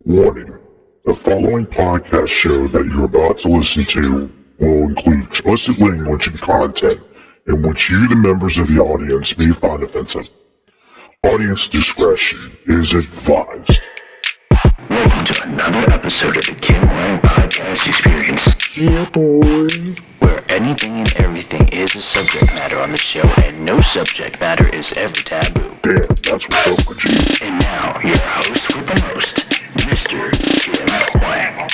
Warning: the following podcast show that you're about to listen to will include explicit language and content in which you, the members of the audience, may find offensive. Audience discretion is advised. Welcome to another episode of the Kim Hoang Podcast Experience. Yeah, boy. Where anything and everything is a subject matter on the show, and no subject matter is ever taboo. Damn, that's what's up with you. And now, your host with the most, Mr. Kim Hoang.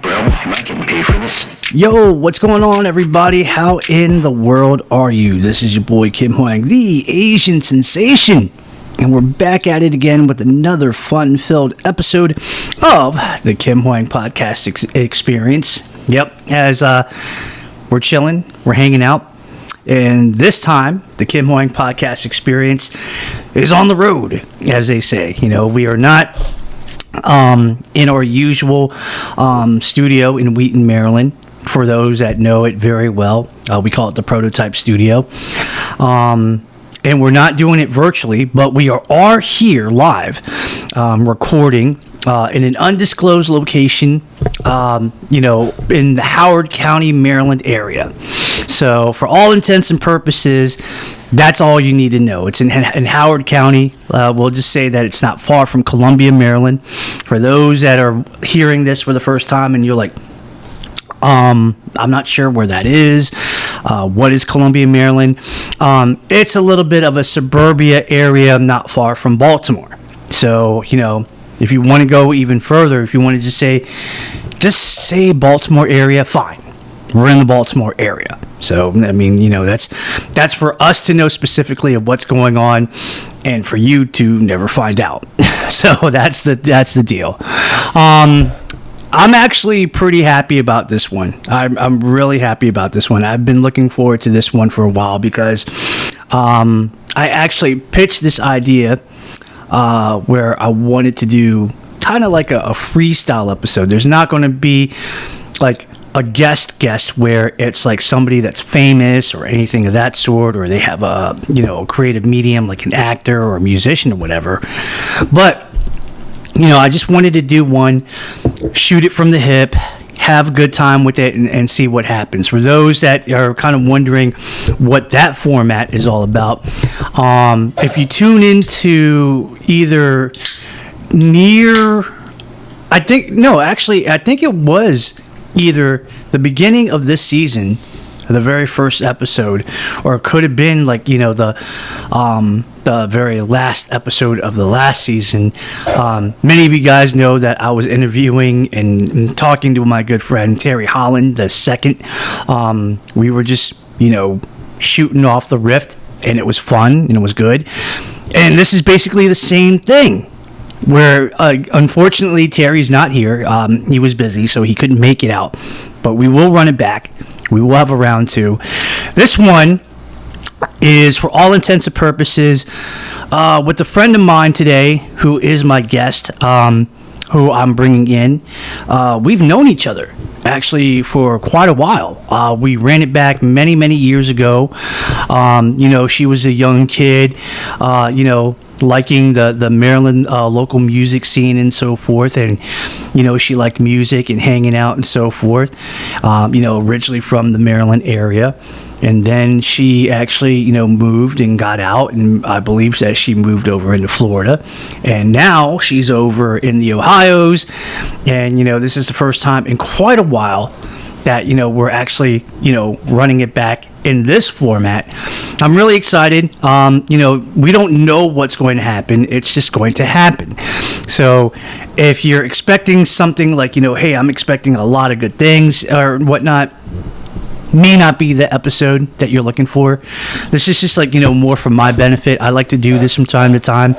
Bro, am I getting paid for this? Yo, what's going on, everybody? How in the world are you? This is your boy Kim Hoang, the Asian sensation. And we're back at it again with another fun-filled episode of the Kim Hoang Podcast Experience. Yep, as we're chilling, we're hanging out. And this time, the Kim Hoang Podcast Experience is on the road, as they say. You know, we are not in our usual studio in Wheaton, Maryland. For those that know it very well, we call it the Prototype Studio. And we're not doing it virtually, but we are here live, recording in an undisclosed location, in the Howard County, Maryland area. So for all intents and purposes, that's all you need to know. It's in Howard County. We'll just say that it's not far from Columbia, Maryland. For those that are hearing this for the first time and you're like, I'm not sure where that is. What is Columbia, Maryland? It's a little bit of a suburbia area not far from Baltimore. So, if you want to go even further, if you want to just say Baltimore area, fine. We're in the Baltimore area. So, I mean, that's for us to know specifically of what's going on and for you to never find out. So that's the deal. I'm actually pretty happy about this one. I'm really happy about this one. I've been looking forward to this one for a while because I actually pitched this idea where I wanted to do kind of like a freestyle episode. There's not going to be like a guest where it's like somebody that's famous or anything of that sort, or they have a creative medium like an actor or a musician or whatever. But I just wanted to do one, shoot it from the hip, have a good time with it, and see what happens. For those that are kind of wondering what that format is all about, if you tune into either I think it was either the beginning of this season, the very first episode, or it could have been like the very last episode of the last season. Many of you guys know that I was interviewing and talking to my good friend Terry Holland the second. We were just shooting off the riff, and it was fun and it was good. And this is basically the same thing, where unfortunately Terry's not here. He was busy, so he couldn't make it out, but we will run it back. We will have a round two. This one is, for all intents and purposes, with a friend of mine today who is my guest, who I'm bringing in. We've known each other actually for quite a while. We ran it back many, many years ago. She was a young kid, liking the Maryland local music scene and so forth, and she liked music and hanging out and so forth, originally from the Maryland area. And then she actually moved and got out, and I believe that she moved over into Florida, and now she's over in the Ohio's. And this is the first time in quite a while that we're actually running it back in this format. I'm really excited. We don't know what's going to happen. It's just going to happen. So if you're expecting something like hey, I'm expecting a lot of good things or whatnot, may not be the episode that you're looking for. This is just like more for my benefit. I like to do this from time to time,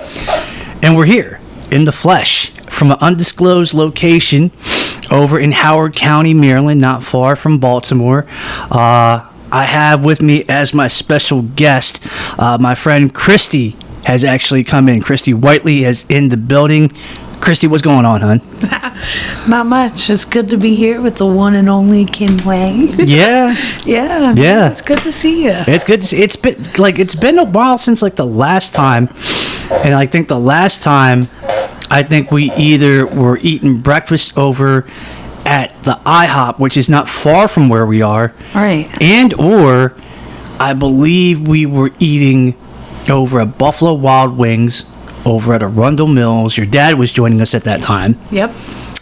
and we're here in the flesh from an undisclosed location over in Howard County, Maryland, not far from Baltimore. I have with me as my special guest my friend Kristy has actually come in. Kristy Whitely is in the building. Kristy, what's going on, hon? Not much. It's good to be here with the one and only Kim Hoang. Yeah. Yeah. It's good to see you. It's good to see. It's been a while since the last time, and I think the last time I think we either were eating breakfast over at the IHOP, which is not far from where we are, Right. and or I believe we were eating over at Buffalo Wild Wings over at Arundel Mills. Your dad was joining us at that time, Yep.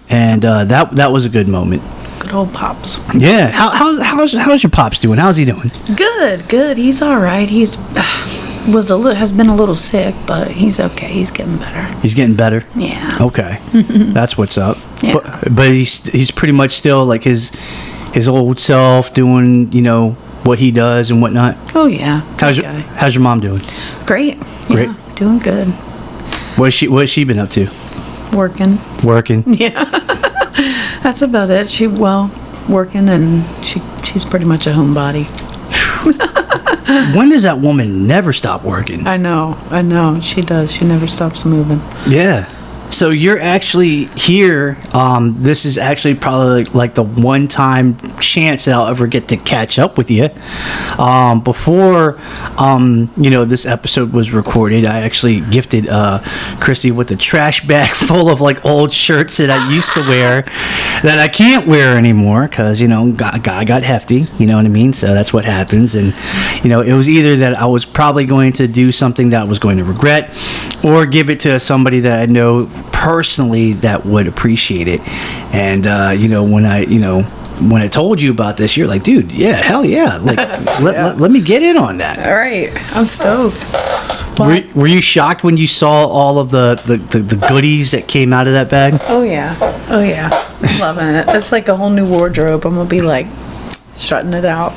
and that was a good moment. Good old Pops. Yeah. How's your pops doing? How's he doing? Good. He's all right. He's has been a little sick, but he's okay. He's getting better. He's getting better. Yeah. Okay, that's what's up. Yeah. But he's pretty much still like his old self, doing what he does and whatnot. Oh yeah. How's Good your guy. How's your mom doing? Great. Great. Yeah, doing good. What has she been up to? Working. Working. That's about it. Working, and she's pretty much a homebody. When does that woman never stop working? I know. She does. She never stops moving. Yeah. So you're actually here. This is actually probably like the one time chance that I'll ever get to catch up with you. Before, this episode was recorded, I actually gifted Kristy with a trash bag full of like old shirts that I used to wear that I can't wear anymore because I got hefty. You know what I mean? So that's what happens. And it was either that I was probably going to do something that I was going to regret, or give it to somebody that I know personally that would appreciate it. And when I told you about this, you're like, dude, yeah, hell yeah, like let me get in on that. All right. I'm stoked. Were you shocked when you saw all of the goodies that came out of that bag? Oh yeah. I'm loving it. It's like a whole new wardrobe. I'm gonna be like strutting it out.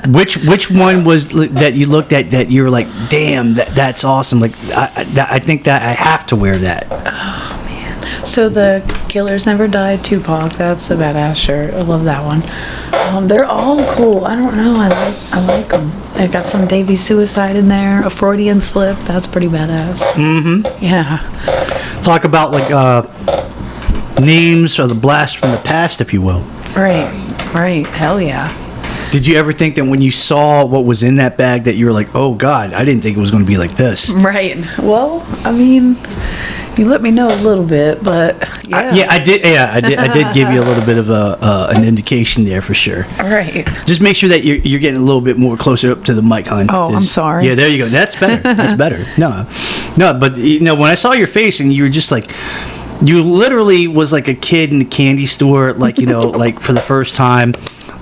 Which one was that you looked at that you were like, damn, that's awesome? Like I think that I have to wear that. Oh man. So the Killers Never Died Tupac. That's a badass shirt. I love that one. They're all cool. I don't know. I like them. I got some Davey Suicide in there. A Freudian Slip. That's pretty badass. Mm-hmm. Yeah. Talk about like names or the blast from the past, if you will. Right. Hell yeah. Did you ever think that when you saw what was in that bag that you were like, oh God, I didn't think it was going to be like this? Right. Well, I mean, you let me know a little bit, but yeah. I did give you a little bit of an indication there for sure. All right. Just make sure that you're getting a little bit more closer up to the mic, hon. Oh, I'm sorry. Yeah, there you go. That's better. That's better. No, but when I saw your face and you were just like, you literally was like a kid in the candy store, like like for the first time,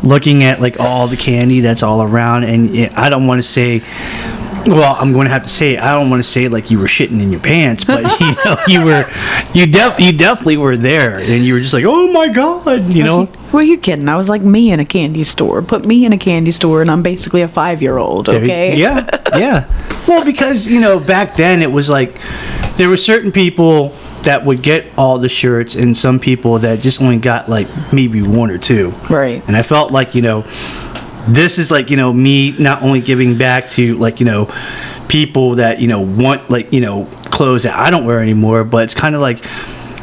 looking at like all the candy that's all around. And I don't want to say, well, I'm going to have to say, I don't want to say like you were shitting in your pants, but you definitely were there, and you were just like, oh my God, Were you kidding? I was like me in a candy store. Put me in a candy store, and I'm basically a 5-year-old. Okay. Yeah. Well, because back then it was like there were certain people that would get all the shirts, and some people that just only got like maybe one or two. Right. And I felt like this is like me not only giving back to like people that want like clothes that I don't wear anymore, but it's kind of like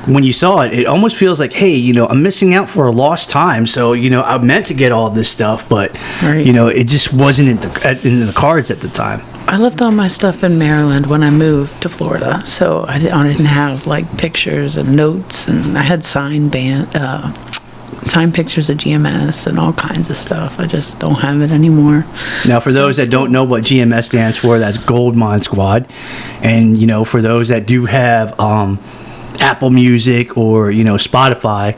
when you saw it almost feels like, hey, I'm missing out for a lost time. So I meant to get all this stuff, but right. It just wasn't in the cards at the time. I left all my stuff in Maryland when I moved to Florida, so I didn't have like pictures and notes, and I had signed pictures of GMS and all kinds of stuff. I just don't have it anymore. Now, for those that don't know what GMS stands for, that's Gold Mine Squad. And, for those that do have Apple Music or, Spotify,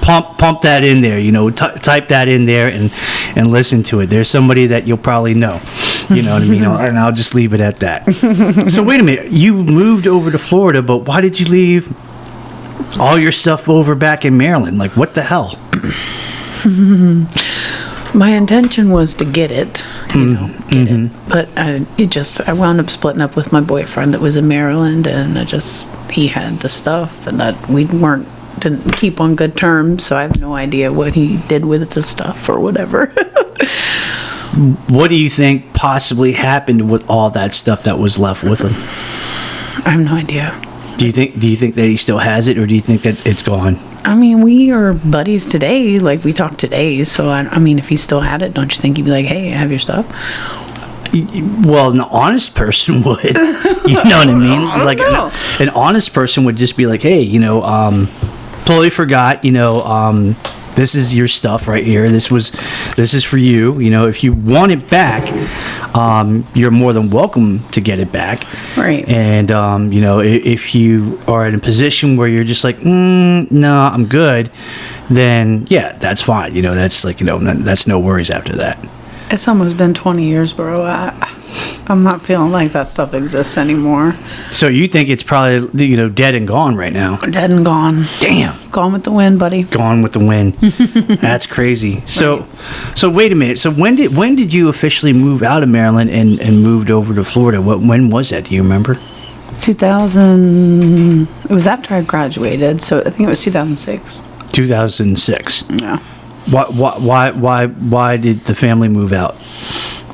pump that in there, type that in there and listen to it. There's somebody that you'll probably know. You know what I mean? And I'll just leave it at that. So wait a minute. You moved over to Florida, but why did you leave all your stuff over back in Maryland? Like, what the hell? My intention was to get it, get it. But I wound up splitting up with my boyfriend that was in Maryland, and he had the stuff, and that we didn't keep on good terms, so I have no idea what he did with the stuff or whatever. What do you think possibly happened with all that stuff that was left with him? I have no idea. Do you think that he still has it, or do you think that it's gone? I mean, we are buddies today. Like, we talk today. So, I mean, if he still had it, don't you think he'd be like, hey, I have your stuff? Well, an honest person would. You know what I mean? Like an honest person would just be like, hey, totally forgot, this is your stuff right here. This is for you. If you want it back, you're more than welcome to get it back. Right. And if you are in a position where you're just like, no, I'm good, then yeah, that's fine. That's like, that's no worries after that. It's almost been 20 years, bro. I'm not feeling like that stuff exists anymore. So you think it's probably, dead and gone right now? Dead and gone. Damn. Gone with the wind, buddy. Gone with the wind. That's crazy. So wait a minute. So when did you officially move out of Maryland and moved over to Florida? When was that? Do you remember? 2000. It was after I graduated, so I think it was 2006. 2006. Yeah. Why did the family move out?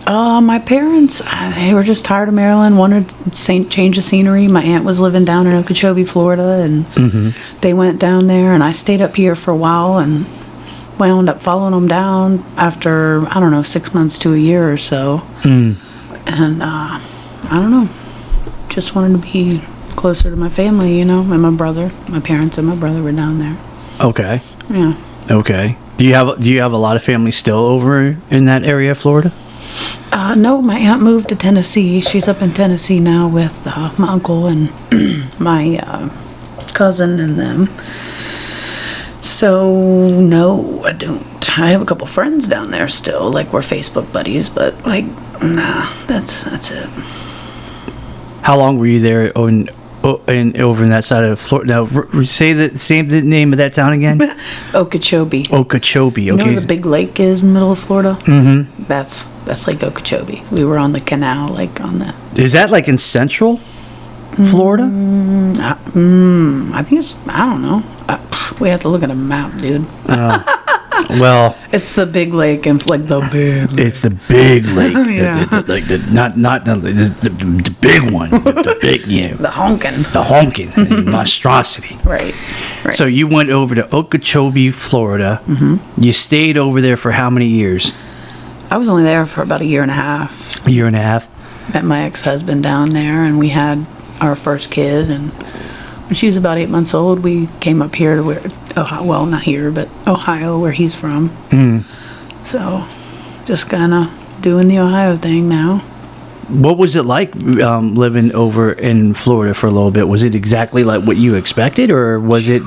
My parents, they were just tired of Maryland, wanted to change the scenery. My aunt was living down in Okeechobee, Florida, and they went down there, and I stayed up here for a while and wound up following them down after, 6 months to a year or so. And, I don't know, just wanted to be closer to my family, and my brother. My parents and my brother were down there. Okay. Yeah. Okay. Do you have a lot of family still over in that area of Florida? No, my aunt moved to Tennessee. She's up in Tennessee now with my uncle and my cousin and them. So, no, I don't. I have a couple friends down there still. Like, we're Facebook buddies, but, like, nah, that's it. How long were you there over in that side of Florida? Now, say the name of that town again. Okeechobee. Okeechobee. Okay. You know where the big lake is in the middle of Florida? Mm-hmm. That's like Okeechobee. We were on the canal, like on the. Is that like in central Florida? I think it's. I don't know. We have to look at a map, dude. Well, it's the big lake and like the big. It's the big lake. Yeah. The big one. The big, The honking. The honking and monstrosity. Right. So you went over to Okeechobee, Florida. Mm-hmm. You stayed over there for how many years? I was only there for about a year and a half. A year and a half. Met my ex-husband down there, and we had our first kid. And when she was about 8 months old, we came up here to where, well, not here, but Ohio, where he's from. So, just kind of doing the Ohio thing now. What was it like living over in Florida for a little bit? Was it exactly like what you expected, or was it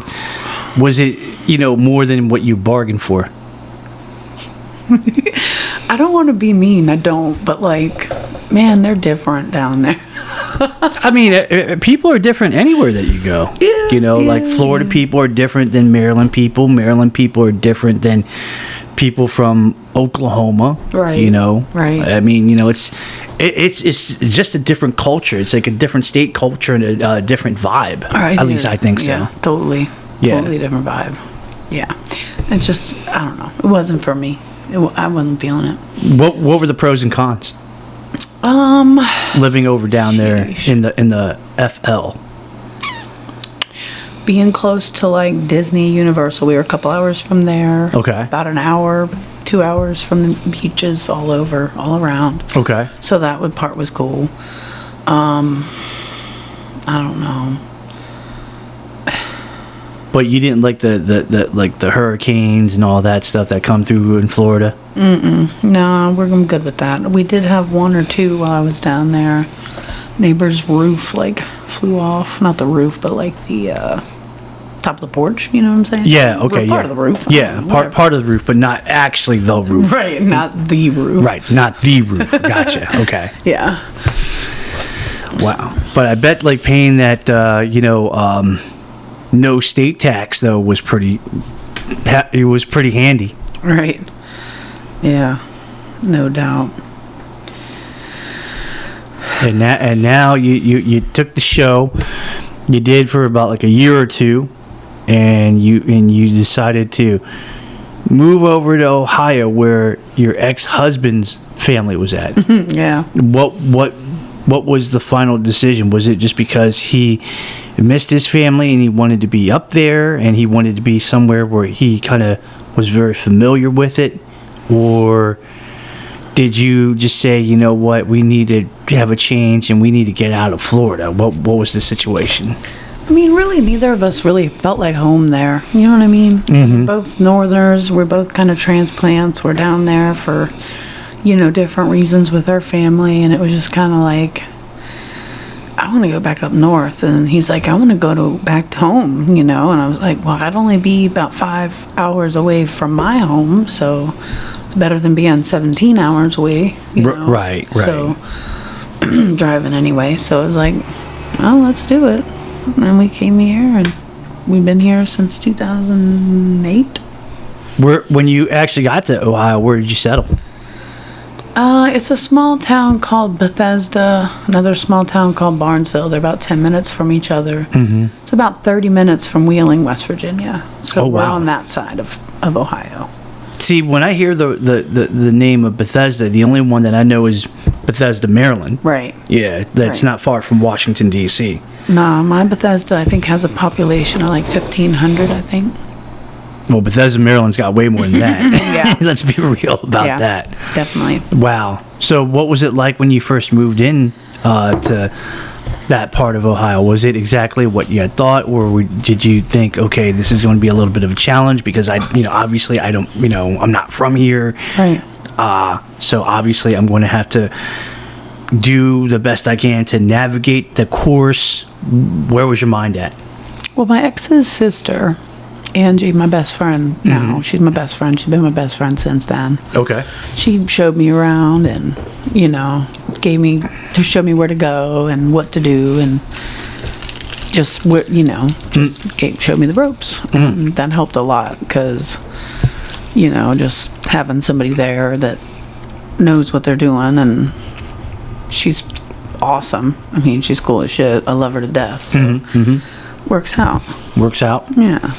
more than what you bargained for? I don't want to be mean, I don't, but like, man, they're different down there. I mean, people are different anywhere that you go. Yeah, like Florida people are different than Maryland people. Maryland people are different than people from Oklahoma. Right. Right. I mean, it's just a different culture. It's like a different state culture and a different vibe. Right, At least I think so. Yeah, totally. Yeah. Totally different vibe. Yeah. It's just, I don't know. It wasn't for me. I wasn't feeling it. What were the pros and cons? Living over down there in the FL. Being close to like Disney, Universal. We were a couple hours from there. Okay. About an hour, 2 hours from the beaches all around. Okay. So that part was cool. I don't know. But you didn't like the hurricanes and all that stuff that come through in Florida? No, I'm good with that. We did have one or two while I was down there. Neighbor's roof flew off. Not the roof, but like the top of the porch. You know what I'm saying? Yeah. Okay. Part of the roof. Yeah. Part of the roof, but not actually the roof. Right. Not the roof. Right. Not the roof. Gotcha. Okay. Yeah. Wow. But I bet like paying that no state tax though was pretty handy. Right. Yeah. No doubt. And now you took the show, you did for about like a year or two, and you decided to move over to Ohio where your ex-husband's family was at. Yeah. What was the final decision? Was it just because he missed his family and he wanted to be up there and he wanted to be somewhere where he kind of was very familiar with it, or did you just say, you know what, we need to have a change and we need to get out of Florida? What was the situation? I mean, really, neither of us really felt like home there. You know what I mean? We're both Northerners. We're both kind of transplants. We're down there for, different reasons with our family. And it was just kind of like, I want to go back up north. And he's like, I want to go back home, And I was like, well, I'd only be about 5 hours away from my home. So it's better than being 17 hours away. Right. So driving anyway. So I was like, well, let's do it. And we came here, and we've been here since 2008. When you actually got to Ohio, where did you settle? It's a small town called Bethesda, another small town called Barnesville. They're about 10 minutes from each other. It's about 30 minutes from Wheeling, West Virginia. So we're on that side of Ohio. See, when I hear the name of Bethesda, the only one that I know is Bethesda, Maryland. Right. Yeah, that's not far from Washington, D.C. No, my Bethesda, I think, has a population of like 1,500, I think. Well, Bethesda, Maryland's got way more than that. Yeah. Let's be real about that. Definitely. Wow. So what was it like when you first moved in to that part of Ohio? Was it exactly what you had thought, or did you think, okay, this is going to be a little bit of a challenge because obviously I don't, I'm not from here. Right. So obviously I'm going to have to do the best I can to navigate the course. Where was your mind at? Well, my ex's sister, Angie, my best friend now, she's my best friend. She's been my best friend since then. Okay. She showed me around and, showed me where to go and what to do and just, showed me the ropes. And that helped a lot because, just having somebody there that knows what they're doing, and she's awesome. I mean, she's cool as shit. I love her to death. So works out. Works out? Yeah.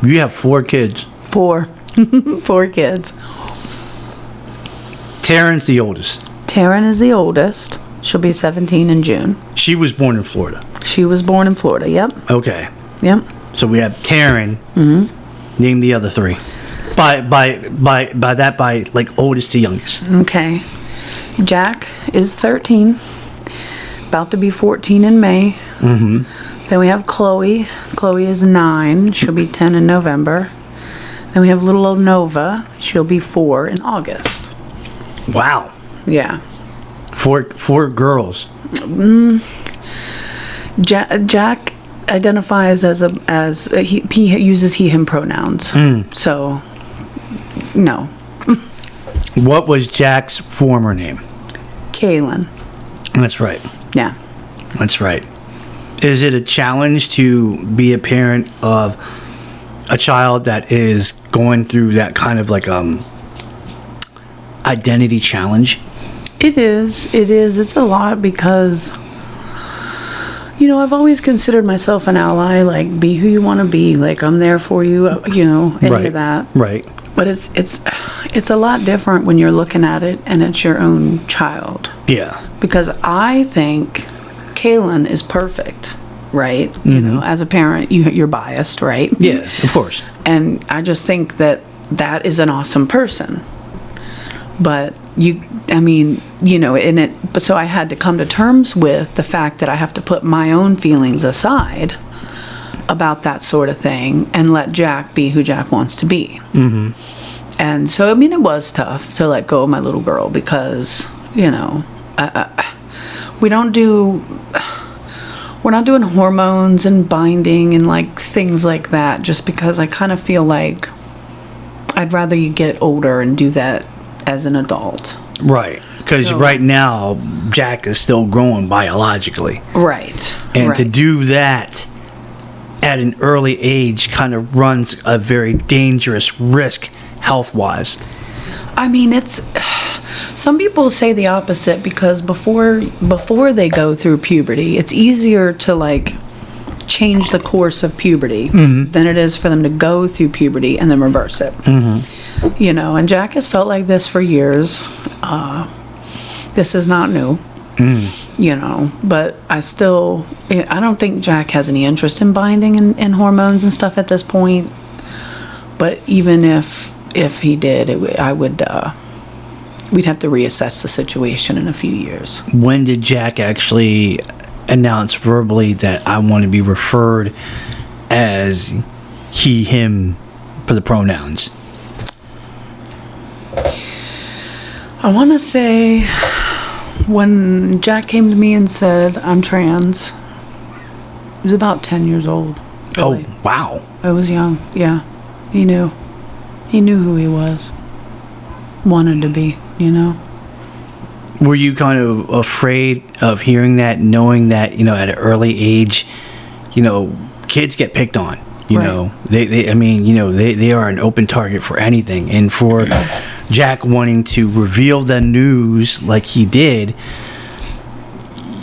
You have 4 kids. 4. 4 kids. Taryn's the oldest. Taryn is the oldest. She'll be 17 in June. She was born in Florida. She was born in Florida, yep. Okay. Yep. So we have Taryn. Name the other 3. By oldest to youngest. Okay. Jack is 13. About to be 14 in May. Then we have Chloe. Chloe is 9. She'll be 10 in November. Then we have little old Nova. She'll be 4 in August. Wow. Yeah. 4 girls. Jack identifies as he uses he/him pronouns. So, no. What was Jack's former name? Kaylin. That's right. Yeah. That's right. Is it a challenge to be a parent of a child that is going through that kind of like identity challenge? It is. It's a lot because, I've always considered myself an ally, like, be who you want to be. Like, I'm there for you, any of that. Right. But it's a lot different when you're looking at it and it's your own child. Yeah. Because I think Kaylin is perfect, right? As a parent, you're biased, right? Yeah, of course. And I just think that is an awesome person. But but so I had to come to terms with the fact that I have to put my own feelings aside about that sort of thing and let Jack be who Jack wants to be. And so, it was tough to let go of my little girl because, we're not doing hormones and binding and like things like that just because I kind of feel like I'd rather you get older and do that as an adult. Right. Because right now, Jack is still growing biologically. Right. And to do that at an early age kind of runs a very dangerous risk health-wise. I mean, some people say the opposite because before they go through puberty, it's easier to like change the course of puberty than it is for them to go through puberty and then reverse it. And Jack has felt like this for years. This is not new. But I don't think Jack has any interest in binding and hormones and stuff at this point. But even if he did, I would we'd have to reassess the situation in a few years. When did Jack actually announce verbally that I want to be referred as he, him for the pronouns? I want to say when Jack came to me and said, I'm trans, he was about 10 years old. Really. Oh, wow. I was young, yeah. He knew. He knew who he was. Wanted to be, you know? Were you kind of afraid of hearing that, knowing that, you know, at an early age, you know, kids get picked on, you Right. know? They I mean, you know, they are an open target for anything. And for Jack wanting to reveal the news like he did,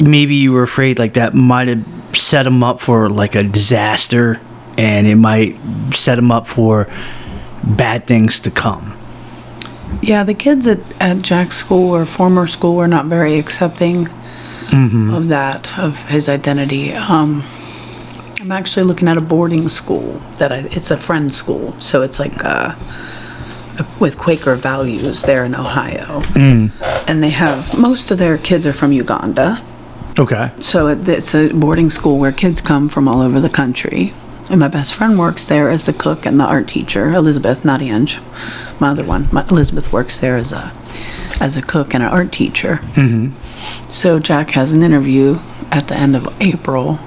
maybe you were afraid like that might have set him up for like a disaster, and it might set him up for bad things to come. Yeah, the kids at Jack's school or former school were not very accepting of that, of his identity. I'm actually looking at a boarding school it's a friend school, so it's like with Quaker values there in Ohio, and they have most of their kids are from Uganda. Okay. So it's a boarding school where kids come from all over the country. And my best friend works there as the cook and the art teacher, Elizabeth, not Ange. My other one, Elizabeth, works there as a cook and an art teacher. So Jack has an interview at the end of April.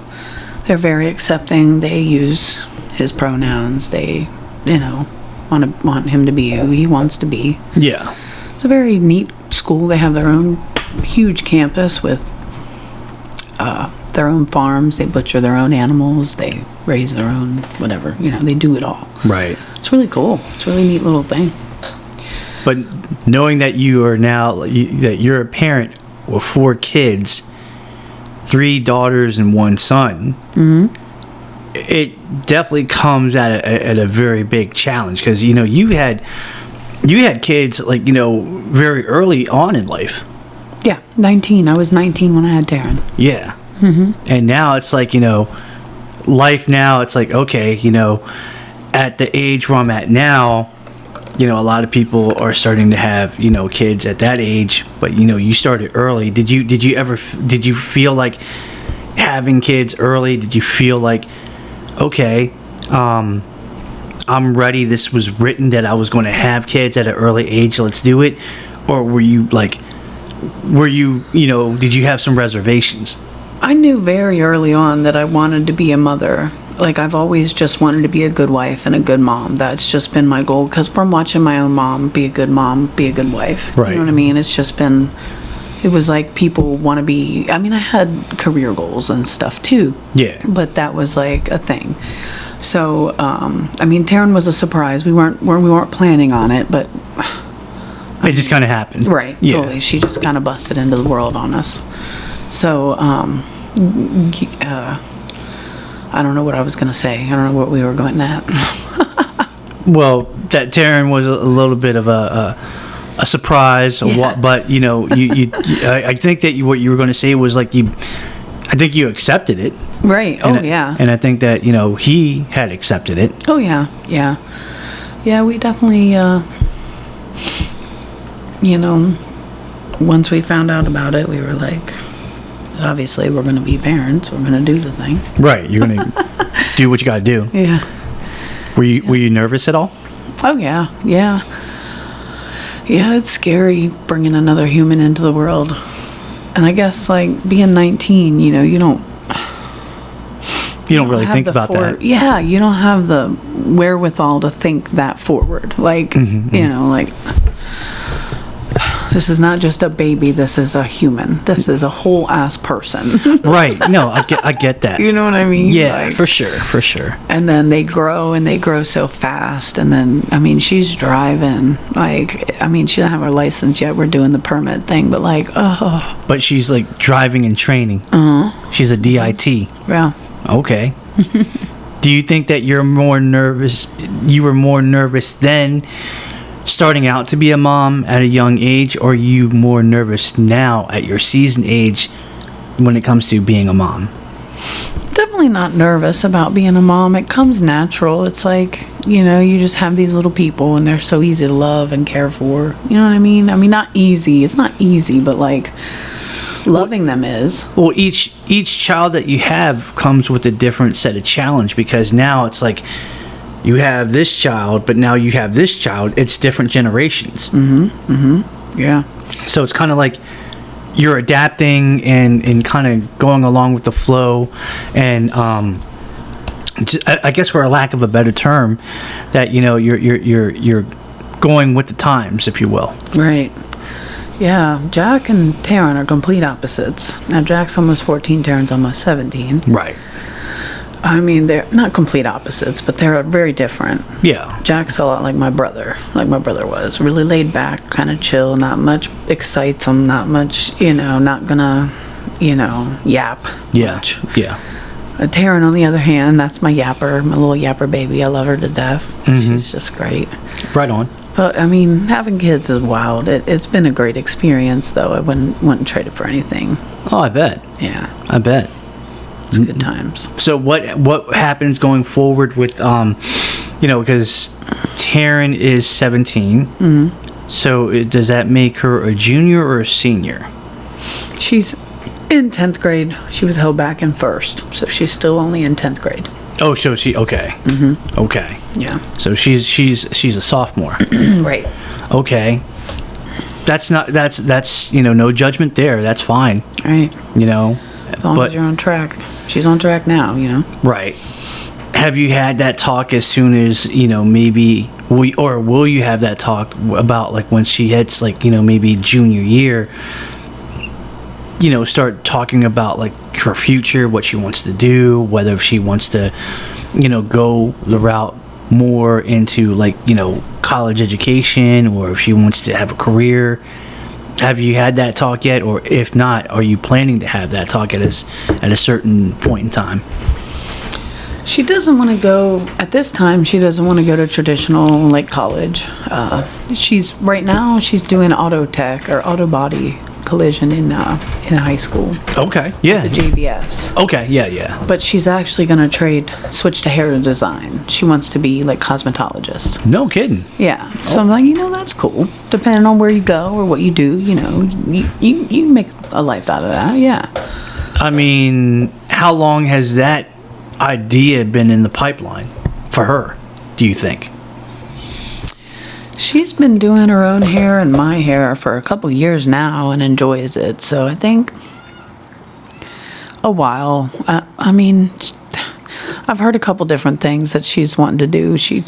They're very accepting. They use his pronouns. They, you know, want him to be who he wants to be. Yeah. It's a very neat school. They have their own huge campus with their own farms. They butcher their own animals. They raise their own whatever. You know, they do it all. Right. It's really cool. It's a really neat little thing. But knowing that you are now, that you're a parent with 4 kids, 3 daughters and 1 son, it definitely comes at a very big challenge, because, you know, you had kids, like, you know, very early on in life. Yeah, 19. I was 19 when I had Taryn. Yeah. And now it's like, you know, life now, it's like, okay, you know, at the age where I'm at now, you know, a lot of people are starting to have, you know, kids at that age, but, you know, you started early. Did you feel like having kids early? Did you feel like, okay, I'm ready, this was written that I was going to have kids at an early age, let's do it? Or were you like, you know, did you have some reservations? I knew very early on that I wanted to be a mother. Like, I've always just wanted to be a good wife and a good mom. That's just been my goal, because from watching my own mom, be a good wife. Right. You know what I mean? It's just been, it was like people want to be, I mean, I had career goals and stuff too. Yeah. But that was like a thing. So, I mean, Taryn was a surprise. We weren't planning on it, but It just kind of happened. right, Yeah. totally. She just kind of busted into the world on us. So, I don't know what I was going to say. I don't know what we were going at. Well, that Taryn was a little bit of a surprise, Yeah. but, you know, I think that what you were going to say was like I think you accepted it. Right. Yeah. And I think that, you know, he had accepted it. Oh, yeah. Yeah. Yeah, we definitely, you know, once we found out about it, we were like, obviously, we're going to be parents. We're going to do the thing. Right. You're going to do what you got to do. Yeah. Were you nervous at all? Oh, yeah. Yeah. Yeah, it's scary bringing another human into the world. And I guess, like, being 19, you know, you don't really have think the about that. Yeah, you don't have the wherewithal to think that forward. Like, you know, like, this is not just a baby, this is a human. This is a whole ass person. Right. No, I get that. You know what I mean? Yeah, Like, for sure. and then they grow, and they grow so fast. And then, I mean, she's driving. Like, I mean, she doesn't have her license yet. We're doing the permit thing. But, like, oh. But she's like driving and training. She's a DIT. Yeah. Okay. Do you think that you were more nervous then, starting out to be a mom at a young age, or are you more nervous now at your seasoned age when it comes to being a mom? Definitely not nervous about being a mom. It comes natural. It's like, you just have these little people and they're so easy to love and care for. You know what I mean? I mean, not easy. It's not easy, but like loving them is. Well, each child that you have comes with a different set of challenge, because now it's like you have this child, but now you have this child. It's different generations. Yeah. So it's kind of like you're adapting and kind of going along with the flow, and I guess for a lack of a better term, that you're going with the times, if you will. Right. Yeah, Jack and Taryn are complete opposites. Now Jack's almost 14, Taryn's almost 17. Right. I mean, they're not complete opposites, but they're very different. Yeah. Jack's a lot like my brother was. Really laid back, kind of chill, not much excites him, not much, not gonna, yap much. Yeah. Taryn, on the other hand, that's my yapper, my little yapper baby. I love her to death. She's just great. Right on. But, I mean, having kids is wild. It's been a great experience, though. I wouldn't trade it for anything. Oh, I bet. Yeah. I bet. It's good times. So what happens going forward with because Taryn is 17. So does that make her a junior or a senior? She's in 10th grade. She was held back in first, so she's still only in 10th grade. Oh, so she okay. Okay. Yeah. So she's a sophomore. Right. Okay. That's no judgment there. That's fine. Right. As long But as you're on track. She's on track now, right. Have you had that talk as soon as maybe will you have that talk about like when she hits like maybe junior year? Start talking about like her future, what she wants to do, whether she wants to go the route more into like college education, or if she wants to have a career. Have you had that talk yet, or if not, are you planning to have that talk at a certain point in time? She doesn't want to go at this time. She doesn't want to go to traditional like college. She's doing auto tech or auto body collision in high school. Okay. Yeah. The JVS. Okay. Yeah. But she's actually going to switch to hair design. She wants to be like cosmetologist. No kidding. Yeah. So I'm like, that's cool. Depending on where you go or what you do, you can make a life out of that. Yeah. I mean, how long has that idea been in the pipeline for her, do you think? She's been doing her own hair and my hair for a couple years now and enjoys it. So I think a while. I mean, I've heard a couple different things that she's wanting to do. She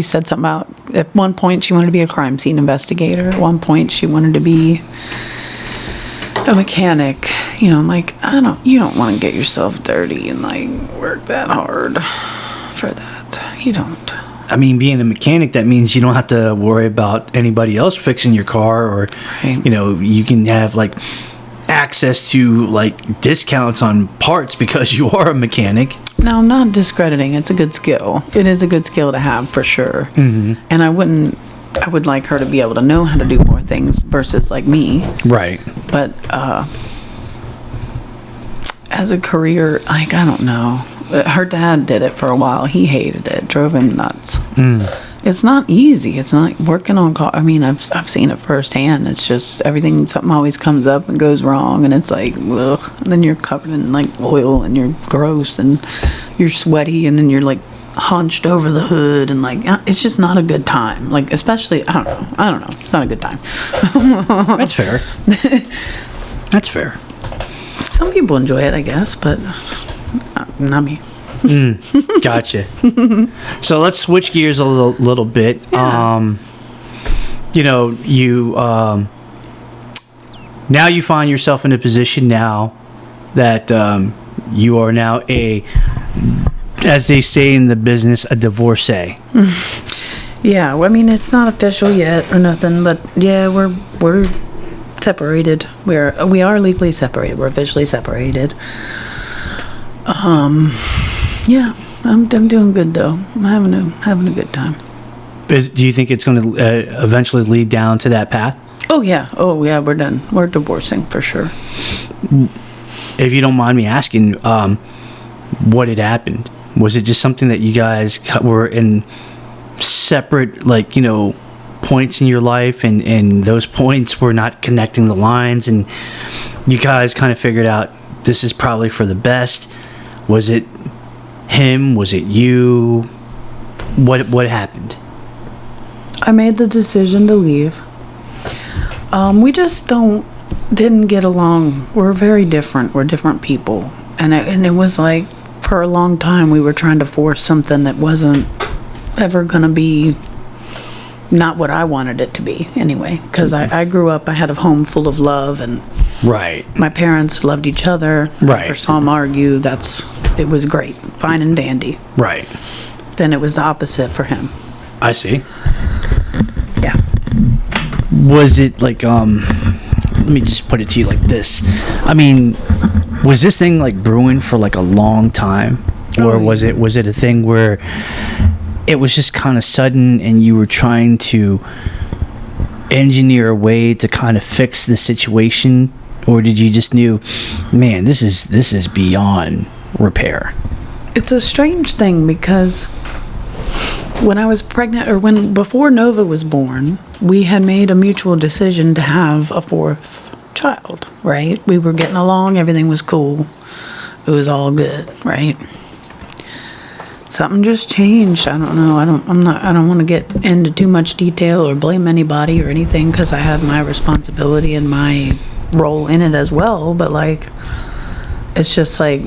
said something about at one point she wanted to be a crime scene investigator. At one point she wanted to be a mechanic. I'm like, you don't want to get yourself dirty and like work that hard for that. You don't. I mean, being a mechanic, that means you don't have to worry about anybody else fixing your car, or right. You can have like access to like discounts on parts because you are a mechanic. Now, I'm not discrediting. It's a good skill. It is a good skill to have for sure. And I would like her to be able to know how to do more things versus like me. Right. But as a career, like, I don't know. Her dad did it for a while. He hated it. Drove him nuts. It's not easy. It's not working on car. I mean, I've seen it firsthand. It's just something always comes up and goes wrong, and it's like, ugh. And then you're covered in like oil, and you're gross, and you're sweaty, and then you're like hunched over the hood, and like it's just not a good time. Like, especially, I don't know. It's not a good time. That's fair. That's fair. Some people enjoy it, I guess, but not me. Gotcha. So let's switch gears a little bit. Yeah. Now you find yourself in a position now that you are now as they say in the business, a divorcee. Yeah, well, I mean, it's not official yet or nothing, but yeah, we're separated. We are legally separated. We're officially separated. Yeah, I'm doing good though. I'm having a good time. Do you think it's going to eventually lead down to that path? Oh yeah, we're done. We're divorcing for sure. If you don't mind me asking, what had happened? Was it just something that you guys were in separate, like, points in your life, and those points were not connecting the lines, and you guys kind of figured out this is probably for the best? Was it him? Was it you? What happened? I made the decision to leave. We just didn't get along. We're very different. We're different people. And it was like, for a long time, we were trying to force something that wasn't ever going to be not what I wanted it to be, anyway. Because I grew up, I had a home full of love, and Right. my parents loved each other. Right. Never saw them argue. It was great. Fine and dandy. Right. Then it was the opposite for him. I see. Yeah. Was it like, let me just put it to you like this. I mean, was this thing like brewing for like a long time? Or was it a thing where it was just kind of sudden and you were trying to engineer a way to kind of fix the situation? Or did you just knew, man, this is beyond repair? It's a strange thing because when I was pregnant, or before Nova was born, we had made a mutual decision to have a fourth child, right? We were getting along, everything was cool. It was all good, right? Something just changed. I don't know. I don't want to get into too much detail or blame anybody or anything, because I had my responsibility and my role in it as well, but like, it's just like,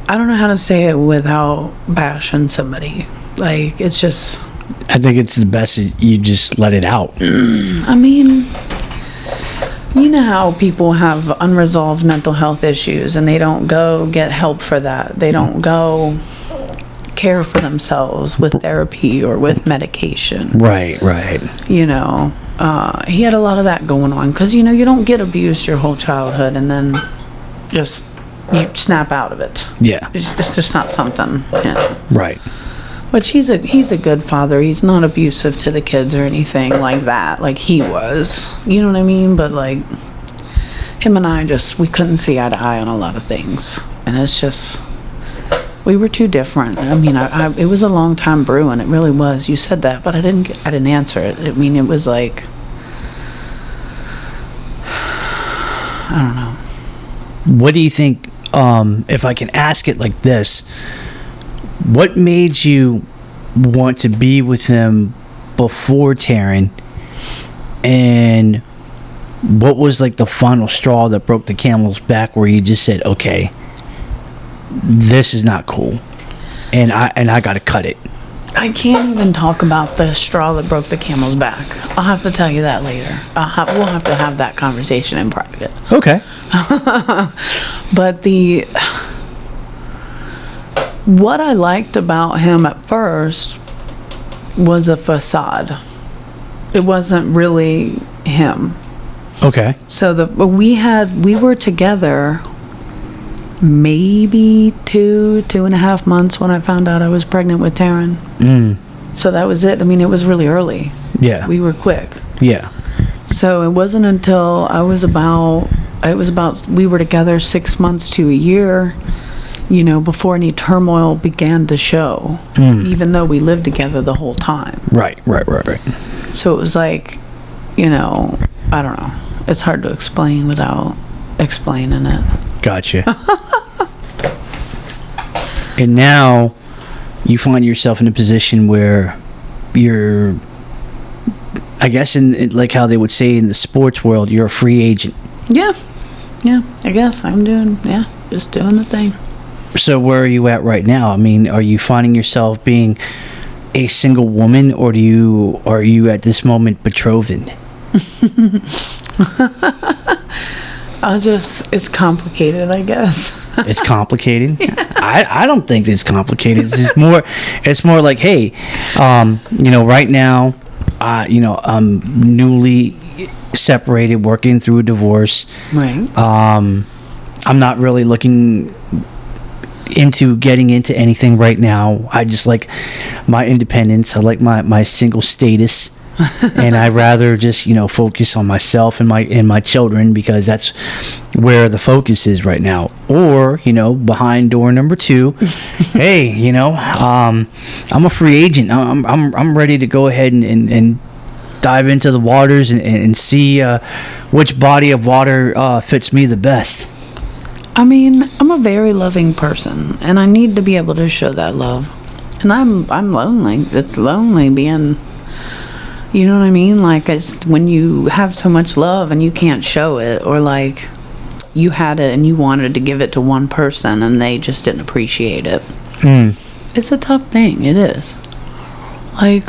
I don't know how to say it without bashing somebody. Like, it's just, I think it's the best you just let it out. I mean, you know how people have unresolved mental health issues and they don't go get help for that. They don't go care for themselves with therapy or with medication. Right. He had a lot of that going on, because, you don't get abused your whole childhood and then just you snap out of it. Yeah. It's just not something. Yeah. Right. Which he's a good father. He's not abusive to the kids or anything like that, like he was. You know what I mean? But like, him and I we couldn't see eye to eye on a lot of things, and it's just, we were too different. I mean, it was a long time brewing. It really was. You said that, but I didn't answer it. I mean, it was like, I don't know. What do you think? If I can ask it like this, what made you want to be with him before Taryn, and what was like the final straw that broke the camel's back, where you just said, okay, this is not cool, and I gotta cut it? I can't even talk about the straw that broke the camel's back. I'll have to tell you that later. We'll have to have that conversation in private. Okay. But what I liked about him at first was a facade. It wasn't really him. Okay. So we were together maybe 2.5 months when I found out I was pregnant with Taryn. So that was it. I mean, it was really early. Yeah. We were quick. Yeah. So it wasn't until we were together 6 months to a year, before any turmoil began to show, even though we lived together the whole time. Right. So it was like, I don't know. It's hard to explain without explaining it. Gotcha. And now you find yourself in a position where you're, I guess, in like how they would say in the sports world, you're a free agent. Yeah, I guess I'm just doing the thing. So where are you at right now? I mean, are you finding yourself being a single woman, or are you at this moment betrothed? It's complicated, I guess. It's complicated. I don't think it's complicated. It's more like, hey, right now, I'm newly separated, working through a divorce. Right. I'm not really looking into getting into anything right now. I just like my independence. I like my single status. And I'd rather just, focus on myself and my children, because that's where the focus is right now. Or, behind door number 2, hey, I'm a free agent. I'm ready to go ahead and dive into the waters and see which body of water fits me the best. I mean, I'm a very loving person, and I need to be able to show that love. And I'm lonely. It's lonely being, you know what I mean? Like, it's when you have so much love and you can't show it, or like you had it and you wanted to give it to one person and they just didn't appreciate it. It's a tough thing. It is. Like,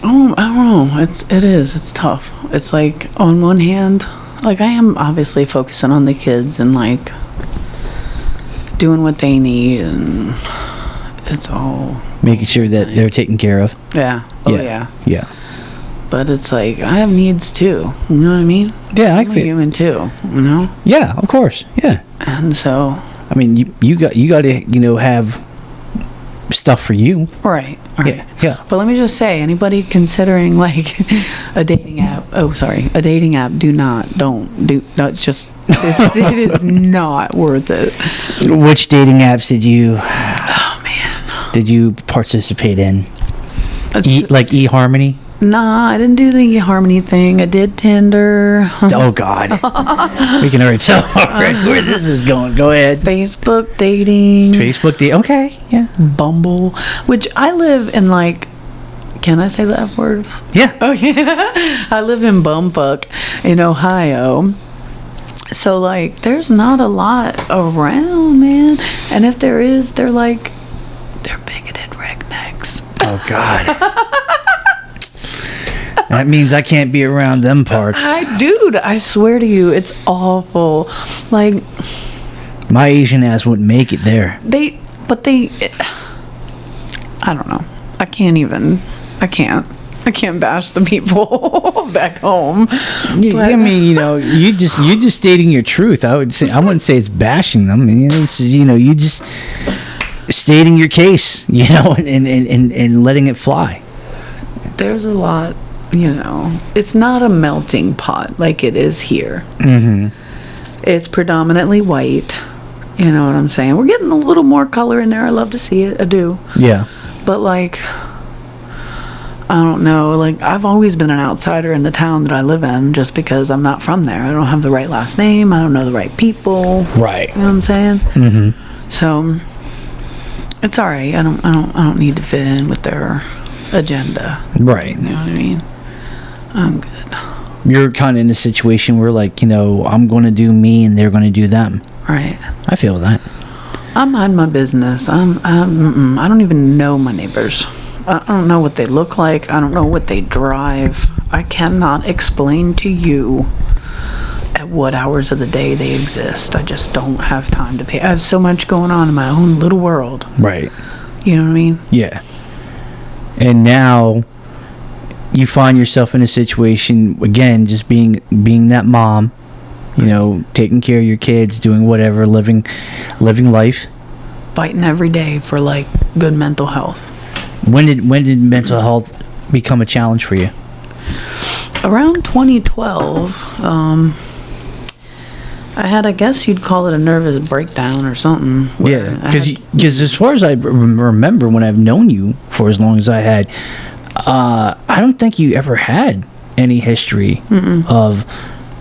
I don't know. It is. It's tough. It's like, on one hand, like, I am obviously focusing on the kids and like doing what they need, and it's all Making sure that they're taken care of. yeah. Oh yeah. Yeah. But it's like, I have needs too. You know what I mean? Yeah, I'm a human too. You know. Yeah, of course. Yeah. And so. I mean, you got to have stuff for you. Right. Yeah. But let me just say, anybody considering like a dating app, don't do, that's just, it is not worth it. Which dating apps did you Oh man. participate in? It's- Like eHarmony? Nah, I didn't do the eHarmony thing. I did Tinder. Oh God. We can already tell where this is going. Go ahead. Facebook dating. Facebook dating. Okay. Yeah. Bumble, which I live in, like, can I say the F word? Yeah. Okay. I live in Bumfuck in Ohio. So, like, there's not a lot around, man. And if there is, they're bigoted rednecks. Oh God. That means I can't be around them parts. Dude, I swear to you, it's awful. Like, My Asian ass wouldn't make it there. I don't know. I can't bash the people back home. I mean, you just stating your truth. I wouldn't say it's bashing them. I mean, it's, you just stating your case, and letting it fly. There's a lot, it's not a melting pot like it is here. Mm-hmm. It's predominantly white. You know what I'm saying? We're getting a little more color in there. I love to see it. I do. Yeah. But, like, I don't know. Like, I've always been an outsider in the town that I live in, just because I'm not from there. I don't have the right last name. I don't know the right people. Right. You know what I'm saying? Mm-hmm. So it's all right. I don't need to fit in with their agenda. Right. You know what I mean? I'm good. You're kind of in a situation where, like, I'm going to do me and they're going to do them. Right. I feel that. I mind my business. I don't even know my neighbors. I don't know what they look like. I don't know what they drive. I cannot explain to you at what hours of the day they exist. I just don't have time to pay. I have so much going on in my own little world. Right. You know what I mean? Yeah. And now you find yourself in a situation, again, just being that mom, taking care of your kids, doing whatever, living life. Fighting every day for, like, good mental health. When did mental health become a challenge for you? Around 2012, I had, I guess you'd call it a nervous breakdown or something. Yeah, because as far as I remember, when I've known you for as long as I had, I don't think you ever had any history of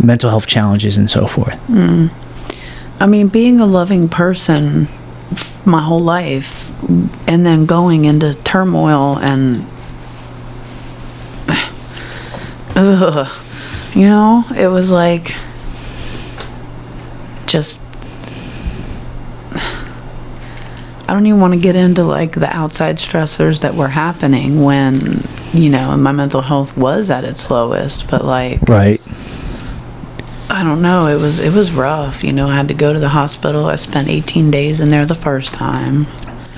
mental health challenges and so forth. I mean, being a loving person my whole life, and then going into turmoil and it was like, just, I don't even want to get into, like, the outside stressors that were happening when, my mental health was at its lowest, but, like, Right. I don't know, it was rough. I had to go to the hospital. I spent 18 days in there the first time.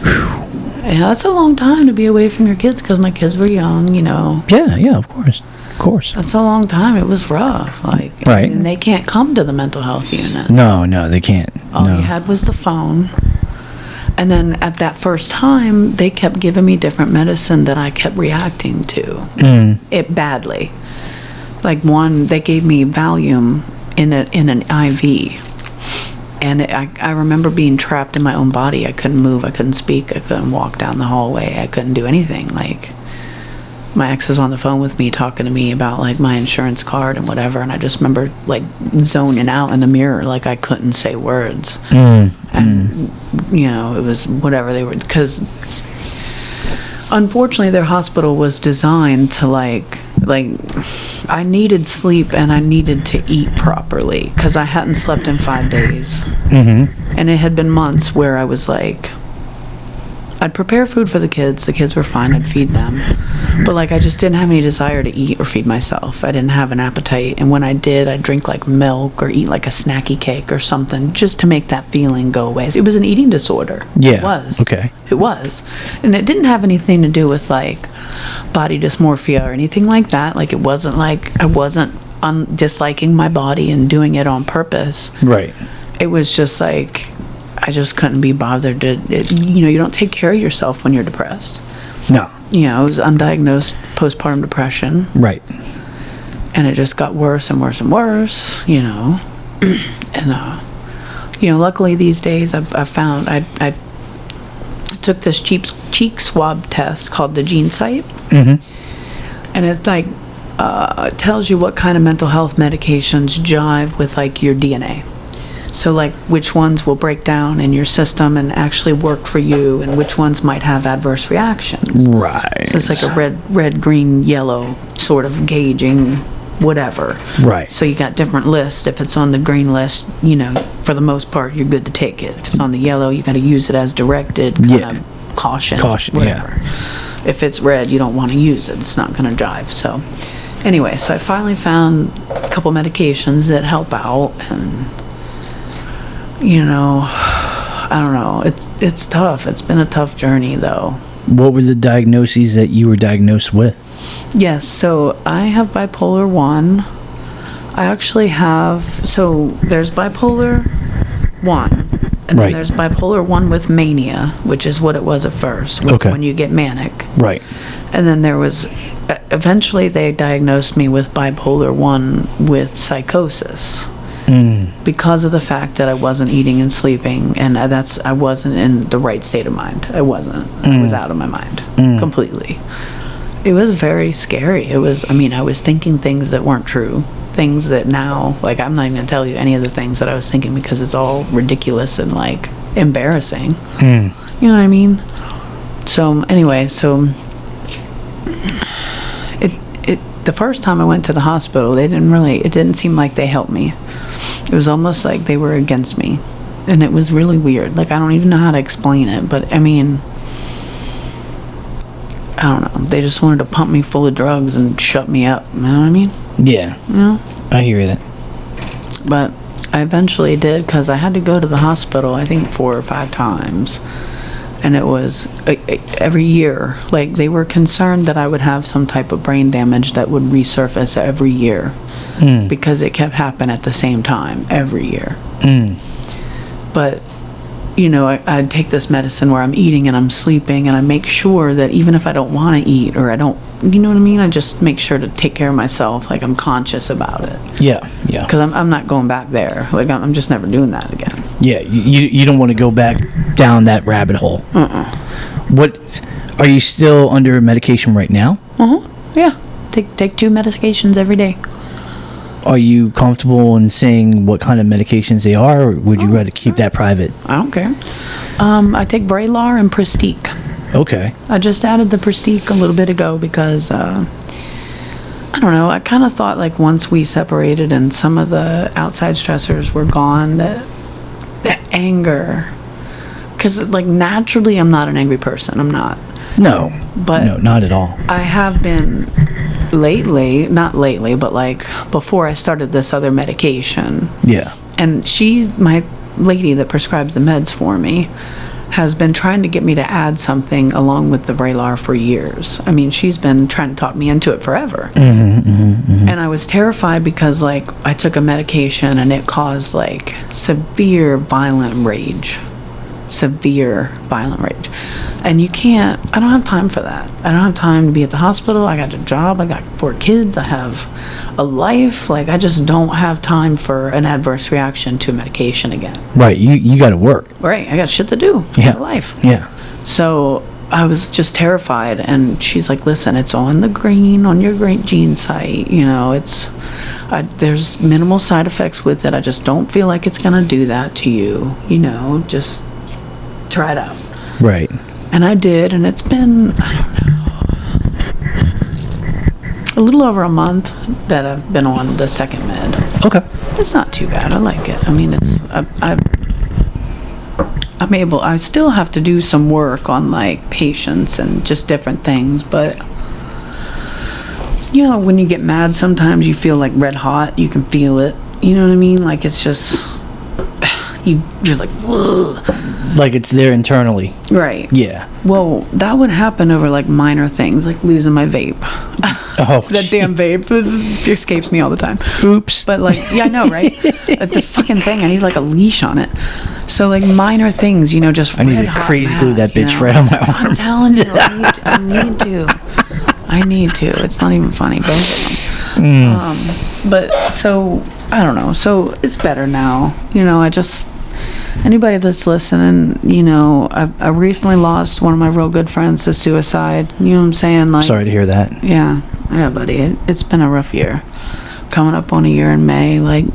Yeah, that's a long time to be away from your kids, because my kids were young, Yeah, of course. That's a long time. It was rough. Like, Right. And they can't come to the mental health unit. No, they can't. All no. you had was the phone. And then at that first time, they kept giving me different medicine that I kept reacting to it badly. Like they gave me Valium in an IV. And I remember being trapped in my own body. I couldn't move. I couldn't speak. I couldn't walk down the hallway. I couldn't do anything. Like, my ex is on the phone with me talking to me about, like, my insurance card and whatever. And I just remember, like, zoning out in the mirror. Like, I couldn't say words. And, you know, it was whatever they were. Because, unfortunately, their hospital was designed to, like I needed sleep and I needed to eat properly because I hadn't slept in 5 days. And it had been months where I was like, I'd prepare food for the kids were fine, I'd feed them, but like I just didn't have any desire to eat or feed myself. I didn't have an appetite, and when I did, I'd drink like milk or eat like a snacky cake or something just to make that feeling go away. It was an eating disorder. Yeah. It was. Okay. It was. And it didn't have anything to do with like body dysmorphia or anything like that. Like, it wasn't like I wasn't disliking my body and doing it on purpose. Right. It was just like I just couldn't be bothered to, you know, you don't take care of yourself when you're depressed. No. You know, it was undiagnosed postpartum depression. Right. And it just got worse and worse and worse, you know. And, you know, luckily these days I found, I took this cheek swab test called the Gene Site. And it's like, it tells you what kind of mental health medications jive with like your DNA. So like which ones will break down in your system and actually work for you, and which ones might have adverse reactions. Right. So it's like a red, green, yellow sort of gauging whatever. Right. So you got different lists. If it's on the green list, you know, for the most part, you're good to take it. If it's on the yellow, you got to use it as directed. Kind of caution, whatever. Yeah. If it's red, you don't want to use it. It's not going to jive. So anyway, so I finally found a couple medications that help out, and you know, I don't know. It's tough. It's been a tough journey, though. What were the diagnoses that you were diagnosed with? Yes, so I have bipolar 1. I actually have, so there's bipolar 1, and then there's bipolar 1 with mania, which is what it was at first, when you get manic. Right. And then there was, eventually they diagnosed me with bipolar 1 with psychosis. Because of the fact that I wasn't eating and sleeping, and I wasn't in the right state of mind. I wasn't. I was out of my mind completely. It was very scary. It was, I mean, I was thinking things that weren't true. Things that now, like, I'm not even going to tell you any of the things that I was thinking because it's all ridiculous and, like, embarrassing. You know what I mean? So, anyway, so the first time I went to the hospital, it didn't seem like they helped me. It was almost like they were against me. And it was really weird. Like, I don't even know how to explain it, but I mean, I don't know. They just wanted to pump me full of drugs and shut me up. You know what I mean? Yeah. You know? I hear that. But I eventually did, because I had to go to the hospital, I think 4 or 5 times. And it was every year. Like, they were concerned that I would have some type of brain damage that would resurface every year. Because it kept happening at the same time every year. But, you know, I'd take this medicine where I'm eating and I'm sleeping, and I make sure that even if I don't want to eat, or I don't, you know what I mean? I just make sure to take care of myself. Like, I'm conscious about it. Yeah. Because I'm not going back there. Like, I'm just never doing that again. Yeah, you don't want to go back down that rabbit hole. What, are you still under medication right now? Yeah. Take 2 medications every day. Are you comfortable in saying what kind of medications they are, or would you rather keep that private? I don't care. I take Vraylar and Prestique. Okay. I just added the Prestique a little bit ago because, I don't know, I kind of thought, like, once we separated and some of the outside stressors were gone, that anger, because, like, naturally I'm not an angry person. I'm not. No. But no, not at all. I have been not lately, but like before I started this other medication. Yeah. And my lady that prescribes the meds for me, has been trying to get me to add something along with the Vraylar for years. I mean, she's been trying to talk me into it forever. And I was terrified because, like, I took a medication and it caused, like, severe violent rage. severe violent rage. And I don't have time for that. I don't have time to be at the hospital. I got a job. I got 4 kids. I have a life. Like, I just don't have time for an adverse reaction to medication again. Right. You got to work. Right. I got shit to do. I got a life. Yeah. So I was just terrified. And she's like, listen, it's on your Great Gene site. You know, there's minimal side effects with it. I just don't feel like it's going to do that to you. You know, just try it out. Right. And I did, and it's been, I don't know, a little over a month that I've been on the second med. Okay. It's not too bad. I like it. I mean, I still have to do some work on, like, patients and just different things, but, you know, when you get mad, sometimes you feel like red hot. You can feel it. You know what I mean? Like, it's just, you're just like, ugh. Like, it's there internally. Right. Yeah. Well, that would happen over, like, minor things, like losing my vape. Oh, that damn vape escapes me all the time. Oops. But, like, yeah, I know, right? The fucking thing, I need, like, a leash on it. So, like, minor things, you know, just I need red to hot crazy mad, glue that bitch you know? right on my arm. I'm telling you, I need to. It's not even funny, both of them. But, so, I don't know. So, it's better now. You know, anybody that's listening, you know, I recently lost one of my real good friends to suicide. You know what I'm saying? Like, Sorry to hear that. Yeah, buddy. It's been a rough year. Coming up on a year in May. Like,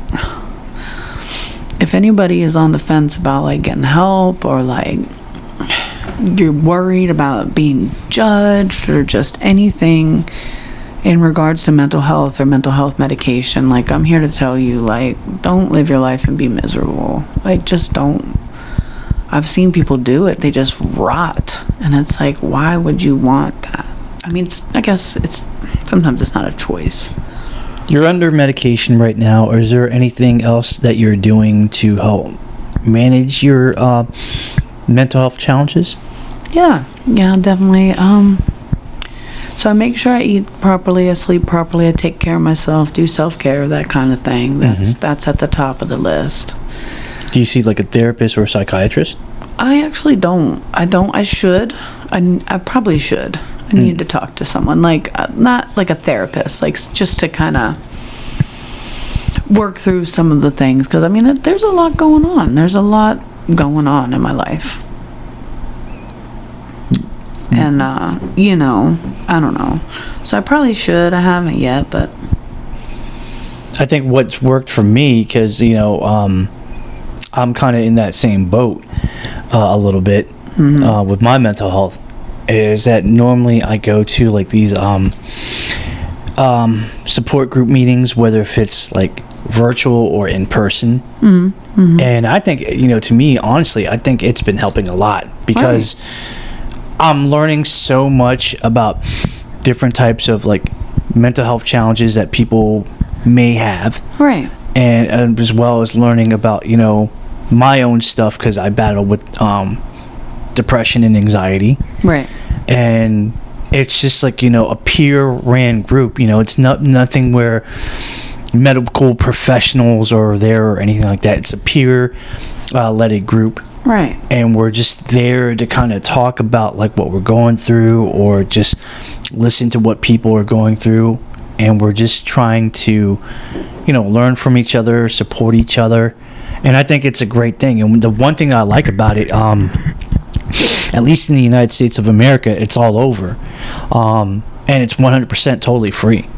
if anybody is on the fence about, like, getting help, or, like, you're worried about being judged, or just anything in regards to mental health or mental health medication, like, I'm here to tell you, like, don't live your life and be miserable. Like, just don't. I've seen people do it. They just rot. And it's like, why would you want that? I mean, I guess sometimes it's not a choice. You're under medication right now, or is there anything else that you're doing to help manage your mental health challenges? Yeah, definitely. So I make sure I eat properly, I sleep properly, I take care of myself, do self-care, that kind of thing. That's at the top of the list. Do you see, like, a therapist or a psychiatrist? I actually don't. I should. I probably should. I need to talk to someone, like, not like a therapist, like, just to kind of work through some of the things. Because, I mean, there's a lot going on. There's a lot going on in my life. And, you know, I don't know. So I probably should. I haven't yet, but I think what's worked for me, because, you know, I'm kind of in that same boat a little bit with my mental health, is that normally I go to, like, these support group meetings, whether if it's, like, virtual or in person. And I think, you know, to me, honestly, I think it's been helping a lot, because I'm learning so much about different types of, like, mental health challenges that people may have. Right. And as well as learning about, you know, my own stuff, because I battle with depression and anxiety. Right. And it's just, like, you know, a peer-ran group. You know, it's nothing where medical professionals are there or anything like that. It's a peer-led group. Right. And we're just there to kind of talk about, like, what we're going through, or just listen to what people are going through. And we're just trying to, you know, learn from each other, support each other. And I think it's a great thing. And the one thing I like about it, at least in the United States of America, it's all over. And it's 100% totally free.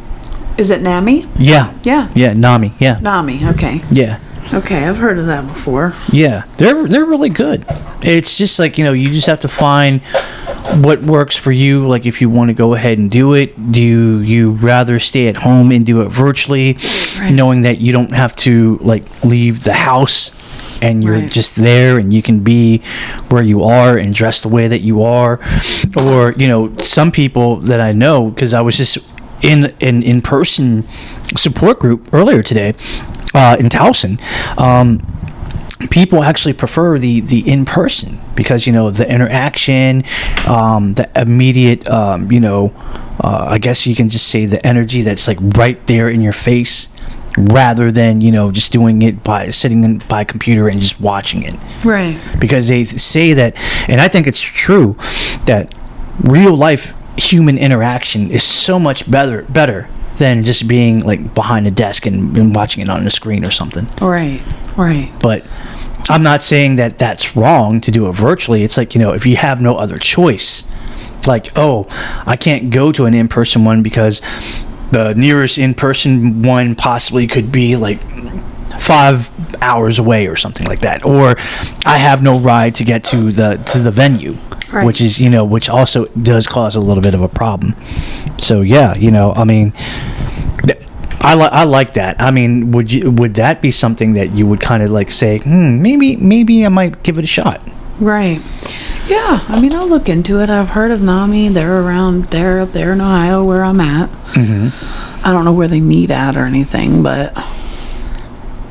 Is it NAMI? Yeah. Yeah. Yeah, NAMI. Yeah. NAMI, okay. Yeah. Okay, I've heard of that before. Yeah, they're really good. It's just, like, you know, you just have to find what works for you. Like, if you want to go ahead and do it, do you rather stay at home and do it virtually, knowing that you don't have to, like, leave the house, and you're just there, and you can be where you are and dress the way that you are? Or, you know, some people that I know, because I was just in an in-person support group earlier today, in Towson, people actually prefer the in-person, because, you know, the interaction, the immediate, you know, I guess you can just say the energy that's, like, right there in your face, rather than, just doing it by sitting by a computer and just watching it. Right. Because they say that, and I think it's true, that real life human interaction is so much better than just being like behind a desk and watching it on the screen or something. Right. But I'm not saying that that's wrong to do it virtually. It's like, if you have no other choice, like, oh, I can't go to an in-person one because the nearest in-person one possibly could be like 5 hours away or something like that, or I have no ride to get to the venue, right. which is which also does cause a little bit of a problem. So yeah, I mean, I like that. I mean, would that be something that you would kind of like say, maybe I might give it a shot? Right. Yeah, I mean, I'll look into it. I've heard of NAMI. They're up there in Ohio where I'm at. I don't know where they meet at or anything, but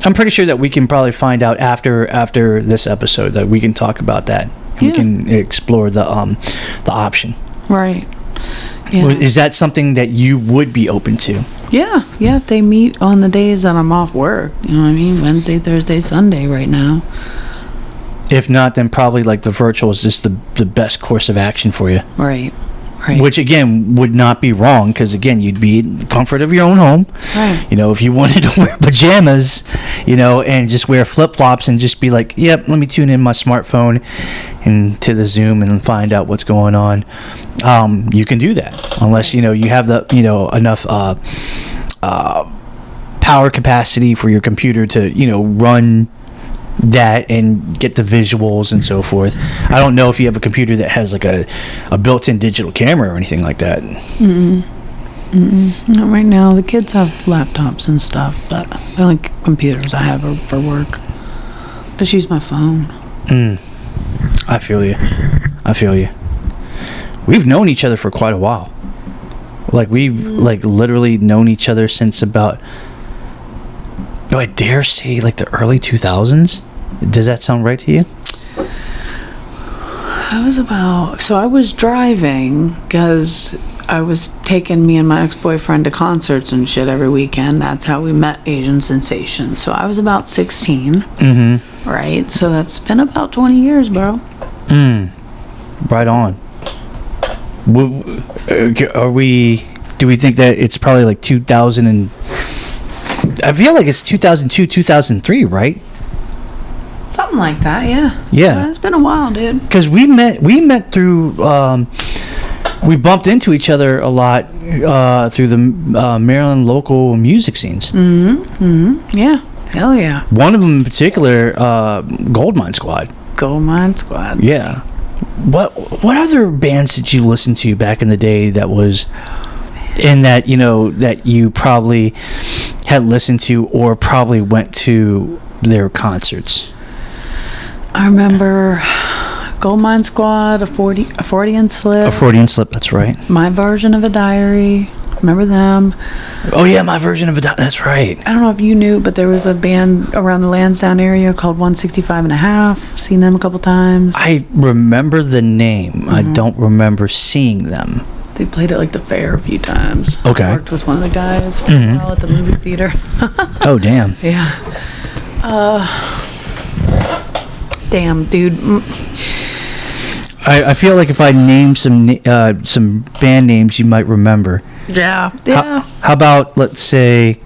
I'm pretty sure that we can probably find out after this episode that we can talk about that. Yeah. We can explore the option. Right. Yeah. Is that something that you would be open to? Yeah, if they meet on the days that I'm off work, you know what I mean? Wednesday, Thursday, Sunday right now. If not, then probably like the virtual is just the best course of action for you. Right. Which again would not be wrong, because again you'd be in the comfort of your own home. Right. If you wanted to wear pajamas, and just wear flip-flops and just be like, yep, let me tune in my smartphone and to the Zoom and find out what's going on. You can do that unless you have the enough power capacity for your computer to run that and get the visuals and so forth. I don't know if you have a computer that has like a built-in digital camera or anything like that. Not right now. The kids have laptops and stuff, but the only computers I have are for work. I just use my phone. I feel you. We've known each other for quite a while. Like we've literally known each other since about, do I dare say, like the early 2000s? Does that sound right to you? I was driving because I was taking me and my ex-boyfriend to concerts and shit every weekend. That's how we met Asian Sensation. So I was about 16. Right? So that's been about 20 years, bro. Right on. Do we think that it's probably like 2000 and... I feel like it's 2002, 2003, right? Something like that, yeah. Yeah. It's been a while, dude. Because we met through... we bumped into each other a lot through the Maryland local music scenes. Yeah. Hell yeah. One of them in particular, Goldmine Squad. Goldmine Squad. Yeah. What other bands did you listen to back in the day that was... in that, that you probably had listened to or probably went to their concerts? I remember Goldmine Squad, a Freudian Slip. A Freudian Slip, that's right. My Version of a Diary. Remember them? Oh, yeah, My Version of a Diary. That's right. I don't know if you knew, but there was a band around the Lansdowne area called 165 and a Half. Seen them a couple times. I remember the name. I don't remember seeing them. They played at like the fair a few times. Okay. I worked with one of the guys for a while at the movie theater. Oh, damn. Yeah. Damn, dude. I feel like if I name some band names, you might remember. Yeah. How about, let's say,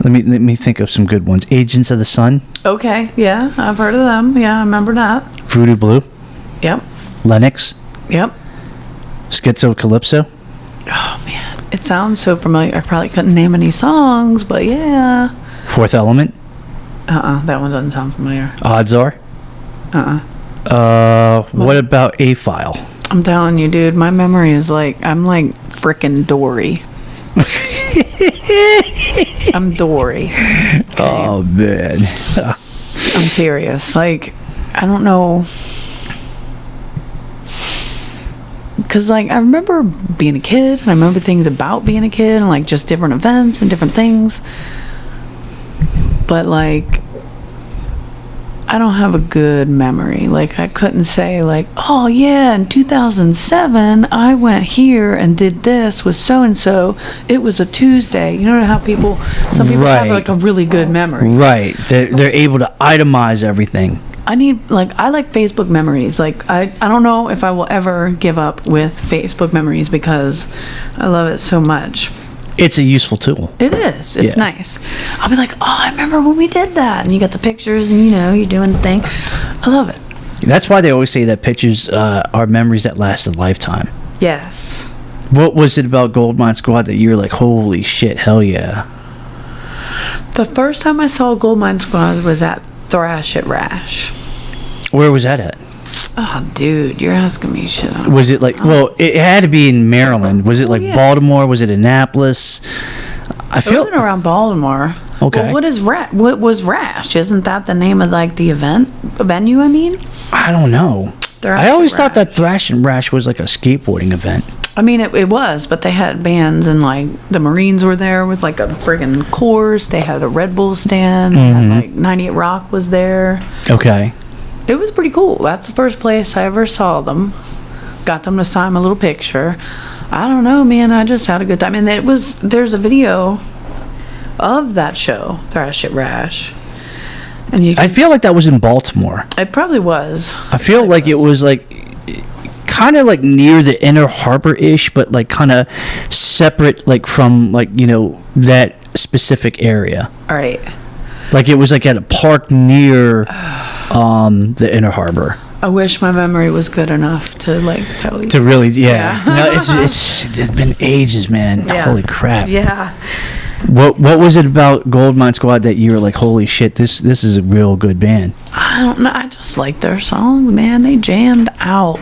let me think of some good ones. Agents of the Sun. Okay. Yeah, I've heard of them. Yeah, I remember that. Voodoo Blue. Yep. Lennox. Yep. Schizo Calypso. Oh man, it sounds so familiar. I probably couldn't name any songs, but yeah. Fourth Element. That one doesn't sound familiar. Odds Are. What about A File? I'm telling you, dude, my memory is like, I'm like frickin' Dory. I'm Dory. Okay? Oh man. I'm serious. Like, I don't know. Because, like, I remember being a kid, and I remember things about being a kid, and, like, just different events and different things. But, like, I don't have a good memory. Like, I couldn't say, like, oh, yeah, in 2007, I went here and did this with so-and-so. It was a Tuesday. You know how some people have, like, a really good memory. Right. They're able to itemize everything. I like Facebook memories. Like, I don't know if I will ever give up with Facebook memories because I love it so much. It's a useful tool. It is. It's nice. I'll be like, oh, I remember when we did that. And you got the pictures and, you're doing the thing. I love it. That's why they always say that pictures are memories that last a lifetime. Yes. What was it about Goldmine Squad that you were like, holy shit, hell yeah? The first time I saw Goldmine Squad was at Thrash at Rash. Where was that at? Oh, dude, you're asking me shit. Was it like, well, it had to be in Maryland. Was it like Baltimore? Was it Annapolis? I feel it around Baltimore. Okay. Well, what was Rash? Isn't that the name of like the venue? I mean, I don't know. I always thought that Thrash and Rash was like a skateboarding event. I mean, it was, but they had bands and like the Marines were there with like a friggin' course. They had a Red Bull stand. And, like 98 Rock was there. Okay. It was pretty cool. That's the first place I ever saw them. Got them to sign my little picture. I don't know, man. I just had a good time. And there's a video of that show, Thrash at Rash. And I feel like that was in Baltimore. It probably was. I feel like it was like kind of like near the Inner Harbor-ish, but like kind of separate, like from like, that specific area. All right. Like it was like at a park near the Inner Harbor. I wish my memory was good enough to like tell you. To really, yeah. No, it's been ages, man. Yeah. Holy crap. Yeah. What was it about Goldmine Squad that you were like, holy shit, this is a real good band? I don't know. I just like their songs, man. They jammed out,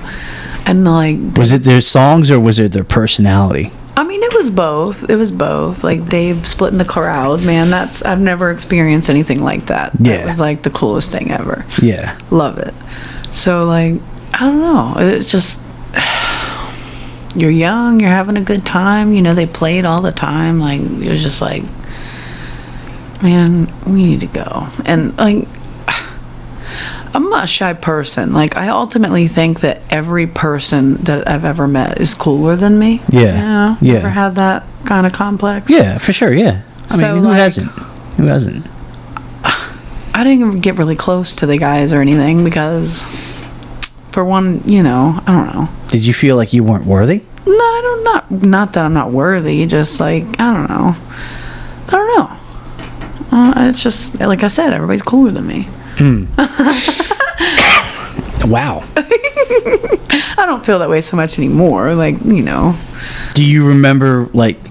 and like. Was it their songs or was it their personality? I mean, it was both. It was both. Like Dave splitting the crowd, man. I've never experienced anything like that. Yeah. It was like the coolest thing ever. Yeah. Love it. So like, I don't know. It's just you're young, you're having a good time. They played all the time. Like it was just like, man, we need to go. And like, I'm a shy person. Like I ultimately think that every person that I've ever met is cooler than me. Yeah. You ever had that kind of complex? Yeah, for sure. Yeah. I mean, who hasn't? Who hasn't? I didn't even get really close to the guys or anything because, for one, I don't know. Did you feel like you weren't worthy? No, I don't. Not that I'm not worthy. Just like I don't know. It's just like I said, everybody's cooler than me. Wow. I don't feel that way so much anymore. Like Do you remember like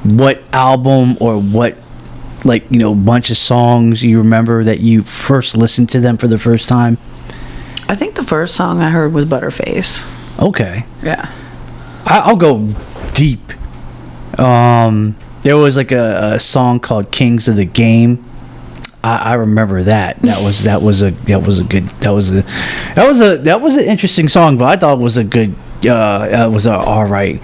what album or what bunch of songs you remember that you first listened to them for the first time? I think the first song I heard was Butterface. Okay. Yeah. I'll go deep. There was like a song called Kings of the Game. I remember that. That was an interesting song, but I thought it was a good it was a all right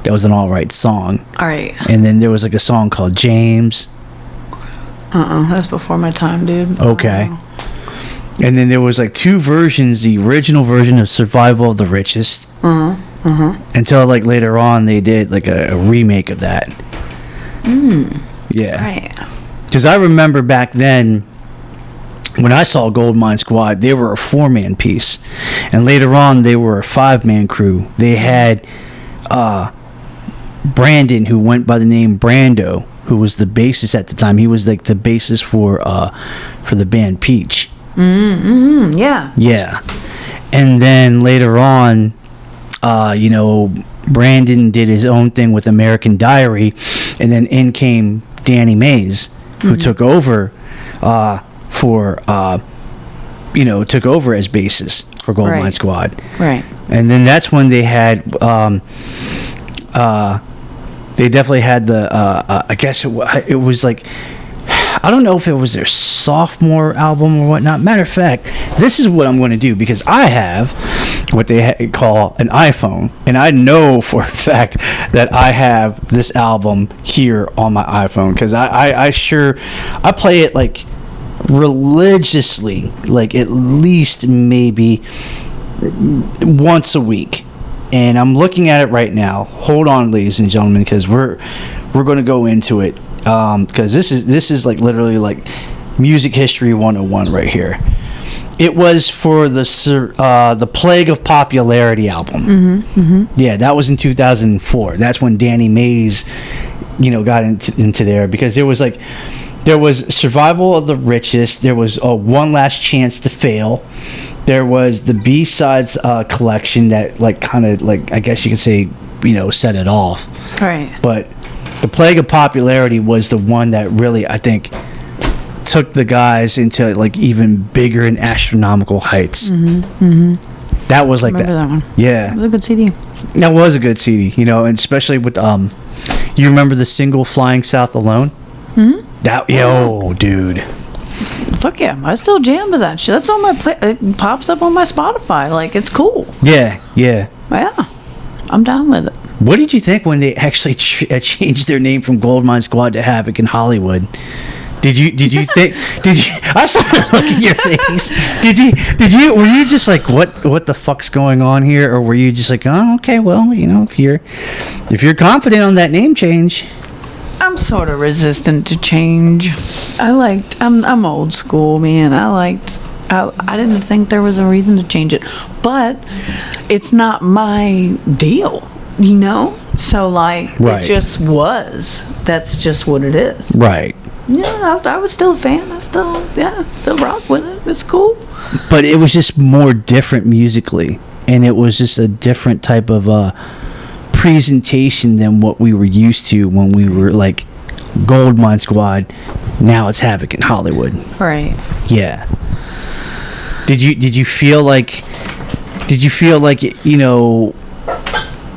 that was an all right song. All right. And then there was like a song called James. That's before my time, dude. Okay. And then there was like two versions, the original version of Survival of the Richest. Until like later on they did like a remake of that. Yeah. Right. Because I remember back then when I saw Goldmine Squad, they were a 4-man piece. And later on they were a 5-man crew. They had Brandon, who went by the name Brando, who was the bassist at the time. He was like the bassist for the band Peach. Yeah. Yeah. And then later on, Brandon did his own thing with American Diary, and then in came Danny Mays, who took over took over as bassist for Goldmine Squad. Right. And then that's when they had they definitely had the I guess it was like I don't know if it was their sophomore album or whatnot. Matter of fact, this is what I'm going to do, because I have what they call an iPhone, and I know for a fact that I have this album here on my iPhone, because I play it like religiously, like at least maybe once a week. And I'm looking at it right now. Hold on, ladies and gentlemen, because we're going to go into it, because this is like literally like music history 101 right here. It was for the Plague of Popularity album. Yeah, that was in 2004. That's when Danny Mays, got into there, because there was Survival of the Richest. There was One Last Chance to Fail. There was the B-Sides collection that I guess you could say, set it off. Right. But the Plague of Popularity was the one that really, I think, took the guys into like even bigger and astronomical heights. That was like Remember that one? Yeah. It was a good CD. That was a good CD, and especially with you remember the single "Flying South Alone"? Dude. Fuck yeah, I still jam to that shit. That's on my it pops up on my Spotify. Like, it's cool. Yeah. Yeah, I'm down with it. What did you think when they actually changed their name from Goldmine Squad to Havoc in Hollywood? Did you think? I saw the look in your face. Were you just like, what the fuck's going on here, or were you just like, oh, okay, well, if you're confident on that name change. I'm sort of resistant to change. I'm old school, man. I didn't think there was a reason to change it, but it's not my deal, So Right. It just was. That's just what it is. Right. Yeah, I was still a fan. I still rock with it. It's cool. But it was just more different musically, and it was just a different type of presentation than what we were used to when we were like Goldmine Squad. Now it's Havoc in Hollywood. Right. Yeah. Did you feel like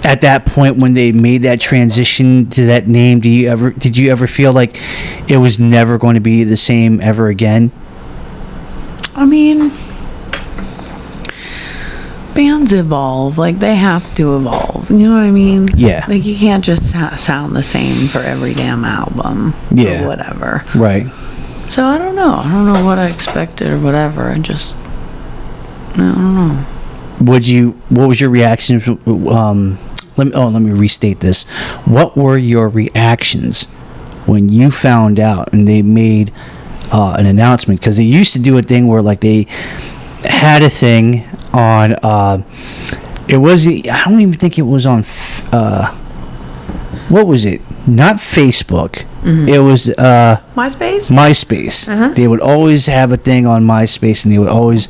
at that point when they made that transition to that name, did you ever feel like it was never going to be the same ever again? I mean, bands evolve. Like, they have to evolve. You know what I mean? Yeah. Like, you can't just sound the same for every damn album. Yeah. Or whatever. Right. So I don't know. I don't know what I expected or whatever. I don't know. What was your reaction? Let me restate this. What were your reactions when you found out and they made an announcement? Because they used to do a thing where like they had a thing on. I don't even think it was on. What was it? Not Facebook. It was MySpace. MySpace. They would always have a thing on MySpace, and they would always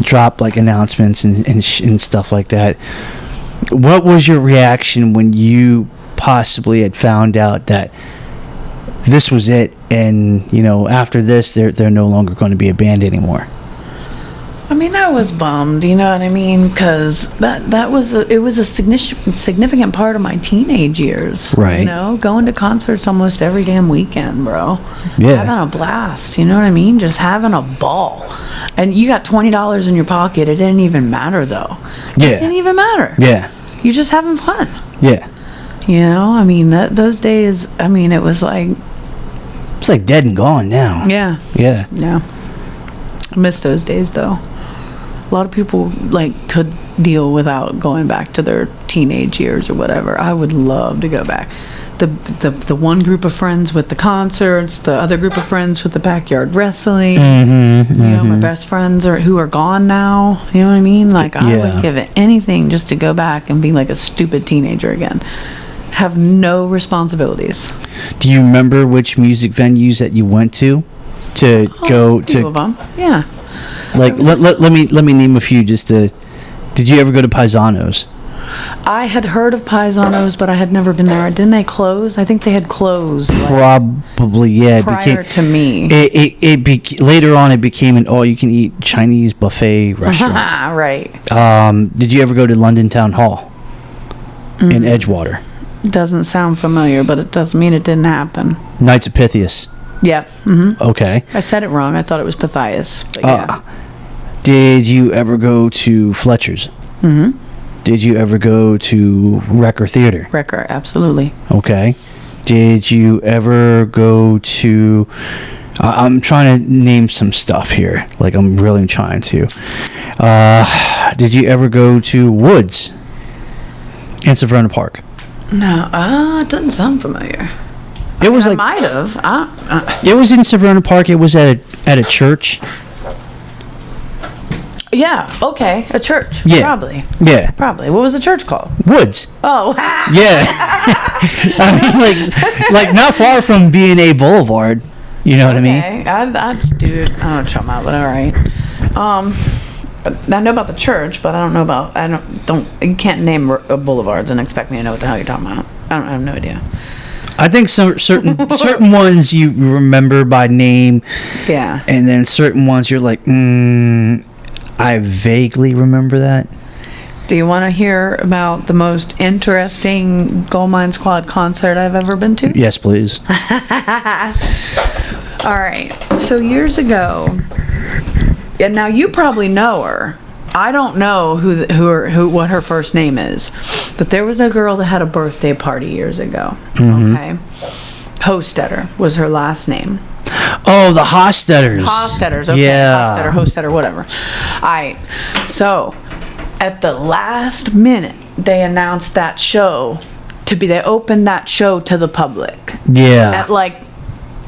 drop like announcements and stuff like that. What was your reaction when you possibly had found out that this was it, and after this they're no longer going to be a band anymore? I mean, I was bummed, you know what I mean? Because that was a significant part of my teenage years. Right. Going to concerts almost every damn weekend, bro. Yeah. Having a blast, you know what I mean? Just having a ball. And you got $20 in your pocket. It didn't even matter, though. Yeah. It didn't even matter. Yeah. You're just having fun. Yeah. I mean, those days, I mean, it was like... It's like dead and gone now. Yeah. Yeah. Yeah. I miss those days, though. A lot of people could deal without going back to their teenage years or whatever. I would love to go back. The one group of friends with the concerts, the other group of friends with the backyard wrestling. My best friends who are gone now. You know what I mean? I would give it anything just to go back and be like a stupid teenager again. Have no responsibilities. Do you remember which music venues that you went to go to? Two of them. Yeah. Let me name a few just to. Did you ever go to Paisanos? I had heard of Paisanos, but I had never been there. Didn't they close? I think they had closed. Probably, yeah. Prior to me. Later on, it became an all-you-can-eat Chinese buffet restaurant. Right. Did you ever go to London Town Hall in Edgewater? Doesn't sound familiar, but it doesn't mean it didn't happen. Knights of Pythias. Yeah. Mm-hmm. Okay. I said it wrong. I thought it was Pythias. But yeah. Did you ever go to Fletcher's? Mm-hmm. Did you ever go to Wrecker Theater? Wrecker, absolutely. Okay. Did you ever go to... I'm trying to name some stuff here. Like, I'm really trying to. Did you ever go to Woods in Severna Park? No, it doesn't sound familiar. It was I like... might have. It was in Severna Park. It was at a church. Yeah, okay. A church. Yeah. Probably. Yeah. Probably. What was the church called? Woods. Oh. Yeah. I mean, like not far from B&A Boulevard. You know what I mean? Okay. I just, dude, I don't know what you're talking about, but all right. I know about the church, but I don't know about, you can't name boulevards and expect me to know what the hell you're talking about. I have no idea. I think certain ones you remember by name. Yeah. And then certain ones you're like, I vaguely remember that. Do you want to hear about the most interesting Gold Mine Squad concert I've ever been to? Yes, please. All right. So years ago, and now you probably know her. I don't know what her first name is, but there was a girl that had a birthday party years ago. Mm-hmm. Okay. Hostetter was her last name. Oh, the Hostetters. Hostetters, okay. Yeah. Hostetter, whatever. All right. So, at the last minute, they announced that show they opened that show to the public. Yeah. At like,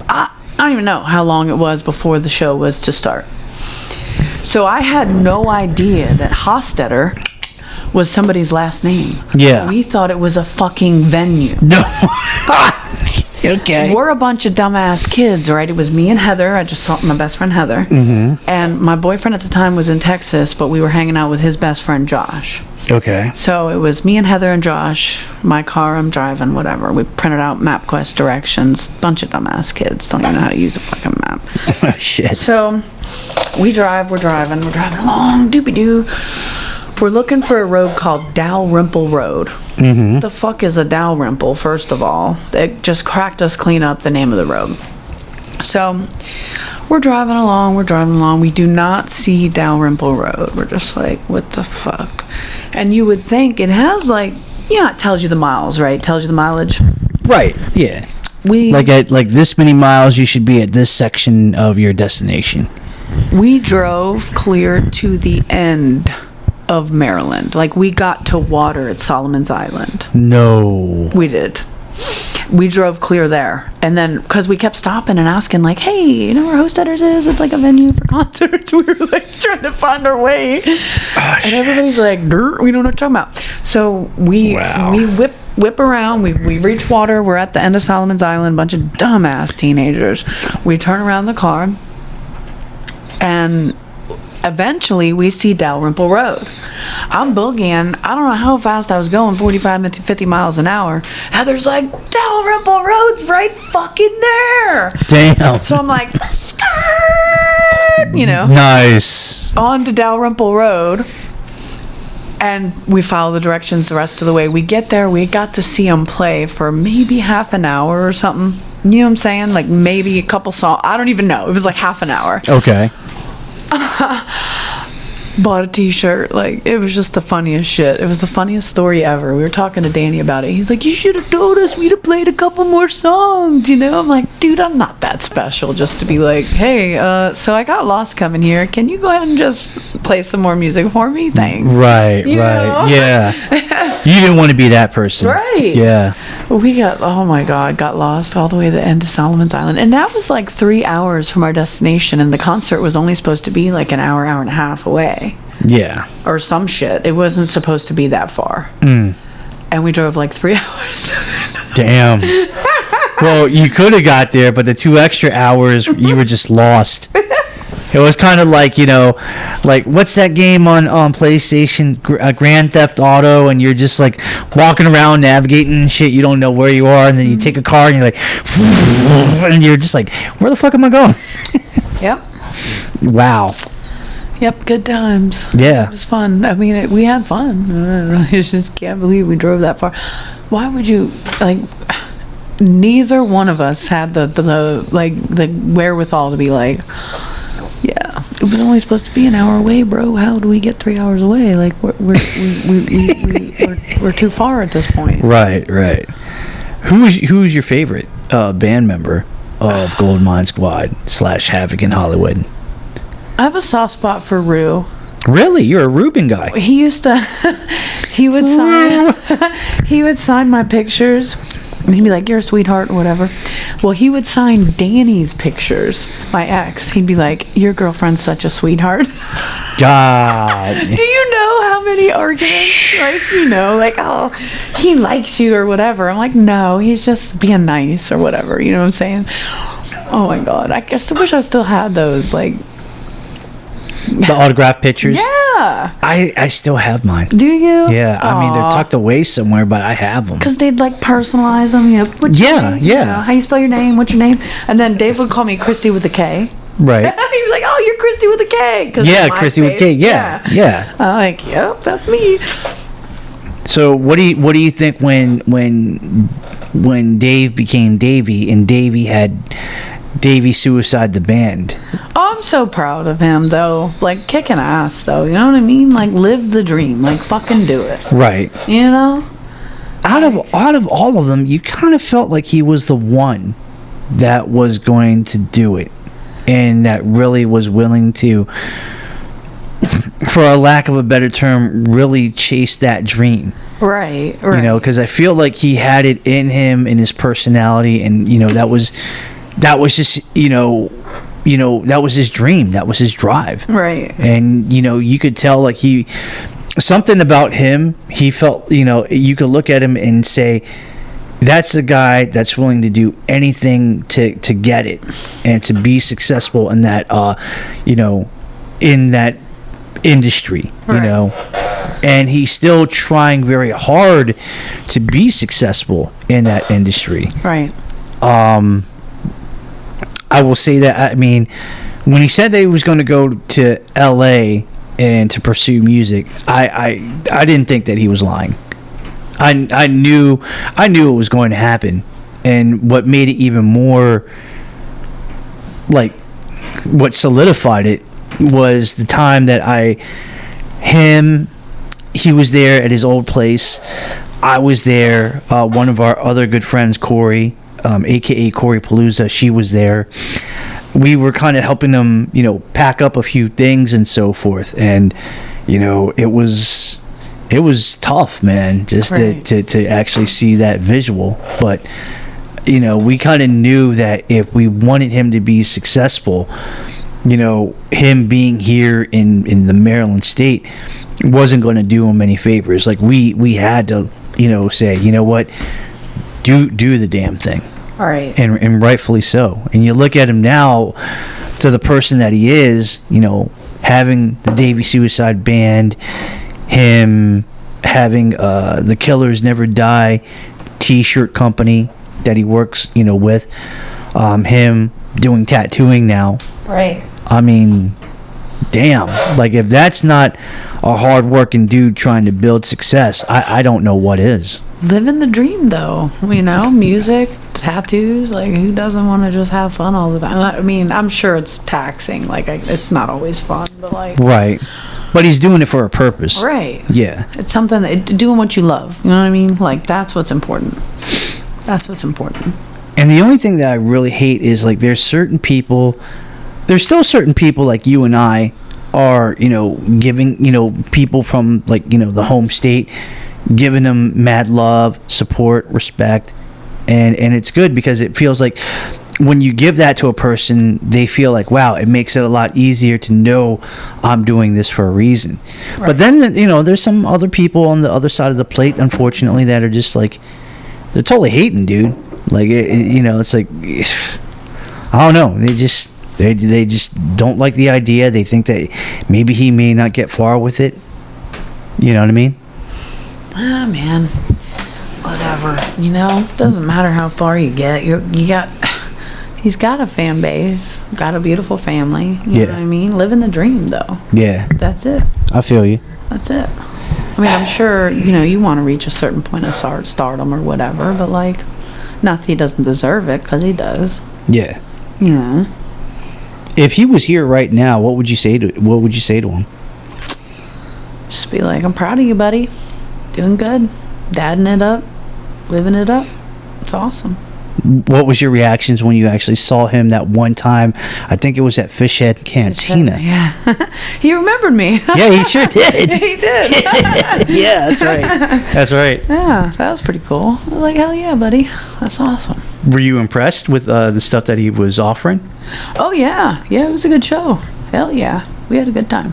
I don't even know how long it was before the show was to start. So I had no idea that Hostetter was somebody's last name. Yeah. We thought it was a fucking venue. No. Okay. We're a bunch of dumbass kids, right? It was me and Heather. I just saw my best friend Heather. Mm-hmm. And my boyfriend at the time was in Texas, but we were hanging out with his best friend Josh. Okay. So it was me and Heather and Josh. My car, I'm driving, whatever. We printed out MapQuest directions. Bunch of dumbass kids don't even know how to use a fucking map. Oh, shit. So we're driving along, doobie-doo. We're looking for a road called Dalrymple Road. Mm-hmm. The fuck is a Dalrymple, first of all? It just cracked us clean up the name of the road. So we're driving along. We do not see Dalrymple Road. We're just like, what the fuck? And you would think it has like, it tells you the miles, right? It tells you the mileage. Right, yeah. We at this many miles, you should be at this section of your destination. We drove clear to the end of Maryland. Like, we got to water at Solomon's Island. No. We did. We drove clear there. And then, because we kept stopping and asking, like, hey, you know where Hostetters is? It's like a venue for concerts. We were, like, trying to find our way. And everybody's like, we don't know what you're talking about. So we whip around. We reach water. We're at the end of Solomon's Island. Bunch of dumbass teenagers. We turn around the car. And eventually, we see Dalrymple Road. I'm boogieing. I don't know how fast I was going, 45 to 50 miles an hour. Heather's like, Dalrymple Road's right fucking there. Damn. So I'm like, skirt, Nice. on to Dalrymple Road. And we follow the directions the rest of the way. We get there. We got to see them play for maybe half an hour or something. You know what I'm saying? Like maybe a couple songs. I don't even know. It was like half an hour. Okay. Bought a t-shirt. Like, it was just the funniest shit. It was the funniest story ever. We were talking to Danny about it. He's like, you should have told us. We'd have played a couple more songs, I'm like, dude, I'm not that special just to be like, hey, so I got lost coming here. Can you go ahead and just play some more music for me? Thanks. Right. You know? Yeah. You didn't want to be that person. Right. Yeah. We got lost all the way to the end of Solomon's Island. And that was like 3 hours from our destination. And the concert was only supposed to be like an hour and a half away. Yeah. Or some shit. It wasn't supposed to be that far. And we drove like 3 hours. Damn. Well, you could have got there, but the 2 extra hours, you were just lost. It was kind of like, like what's that game on PlayStation, Grand Theft Auto, and you're just like walking around navigating and shit. You don't know where you are, and then you take a car and you're like, and you're just like, where the fuck am I going? Yep. Wow. Yep, good times. Yeah. It was fun. I mean, we had fun. I just can't believe we drove that far. Why would you, like, neither one of us had the wherewithal to be like, yeah, it was only supposed to be an hour away, bro. How do we get 3 hours away? Like we're too far at this point. Right. Who's your favorite band member of Goldmine Squad / Havoc in Hollywood? I have a soft spot for Rue. Really? You're a Ruben guy. He used to he would sign my pictures. He'd be like, "You're a sweetheart," or whatever. Well, he would sign Danny's pictures, my ex. He'd be like, "Your girlfriend's such a sweetheart." God. Do you know how many arguments, like, oh, he likes you or whatever? I'm like, no, he's just being nice or whatever. You know what I'm saying? Oh my God. I just wish I still had those, like. The autographed pictures? Yeah. I still have mine. Do you? Yeah. I mean, they're tucked away somewhere, but I have them. Because they'd like personalize them. What's your name? How you spell your name? What's your name? And then Dave would call me Kristy with a K. Right. He was like, "Oh, you're Kristy with a K." Yeah, Kristy with a K. Yeah. I'm like, "Yep, that's me." So what do you think when Dave became Davey and Davey had Davey Suicide the band? Oh, I'm so proud of him though. Like kicking ass though. You know what I mean? Like live the dream. Like fucking do it. Right. You know? Out of all of them, you kind of felt like he was the one that was going to do it. And that really was willing to, for a lack of a better term, really chase that dream. Right. You know, because I feel like he had it in him, in his personality, and that was just that was his dream, that was his drive. Right. And you could tell like something about him. He felt you could look at him and say, that's the guy that's willing to do anything to get it and to be successful in that in that industry. Right. And he's still trying very hard to be successful in that industry. Right. I will say that, I mean, when he said that he was going to go to LA and to pursue music, I didn't think that he was lying. I knew it was going to happen, and what made it even more, like, what solidified it was the time that he was there at his old place. I was there. One of our other good friends, Corey, aka Corey Palooza, she was there. We were kind of helping them, pack up a few things and so forth, and it was tough, man, just right. to actually see that visual. But we kind of knew that if we wanted him to be successful, him being here in the Maryland state wasn't going to do him any favors. Like we had to say, what, do the damn thing. All right. And rightfully so. And you look at him now, to the person that he is, having the Davey Suicide Band, him having the Killers Never Die t-shirt company that he works with, him doing tattooing now. Right. I mean, damn, like if that's not a hard-working dude trying to build success, I don't know what is. Living the dream though, music, tattoos, like who doesn't want to just have fun all the time? I mean, I'm sure it's taxing, like it's not always fun, but like right. But he's doing it for a purpose. Right. Yeah. It's something that doing what you love. You know what I mean? Like that's what's important. That's what's important. And the only thing that I really hate is like there's still certain people like you and I are, giving, people from like, the home state, giving them mad love, support, respect. And it's good because it feels like when you give that to a person, they feel like, wow, it makes it a lot easier to know I'm doing this for a reason. Right. But then, there's some other people on the other side of the plate, unfortunately, that are just like, they're totally hating, dude. Like, it's like, I don't know. They just don't like the idea. They think that maybe he may not get far with it. You know what I mean? Ah, man. Whatever. Doesn't matter how far you get. He's got a fan base, got a beautiful family. You know what I mean? Living the dream, though. Yeah. That's it. I feel you. That's it. I mean, I'm sure, you want to reach a certain point of stardom or whatever, but, like, Not that he doesn't deserve it, because he does. Yeah. You know. If he was here right now, what would you say to him? Just be like, I'm proud of you, buddy. Doing good. Dadding it up. Living it up. It's awesome. What was your reactions when you actually saw him that one time? I think it was at Fish Head Cantina. Yeah. He remembered me. Yeah, he sure did. He did. Yeah, that's right. That's right. Yeah, that was pretty cool. I was like, hell yeah, buddy. That's awesome. Were you impressed with the stuff that he was offering? Oh, yeah. Yeah, it was a good show. Hell yeah. We had a good time.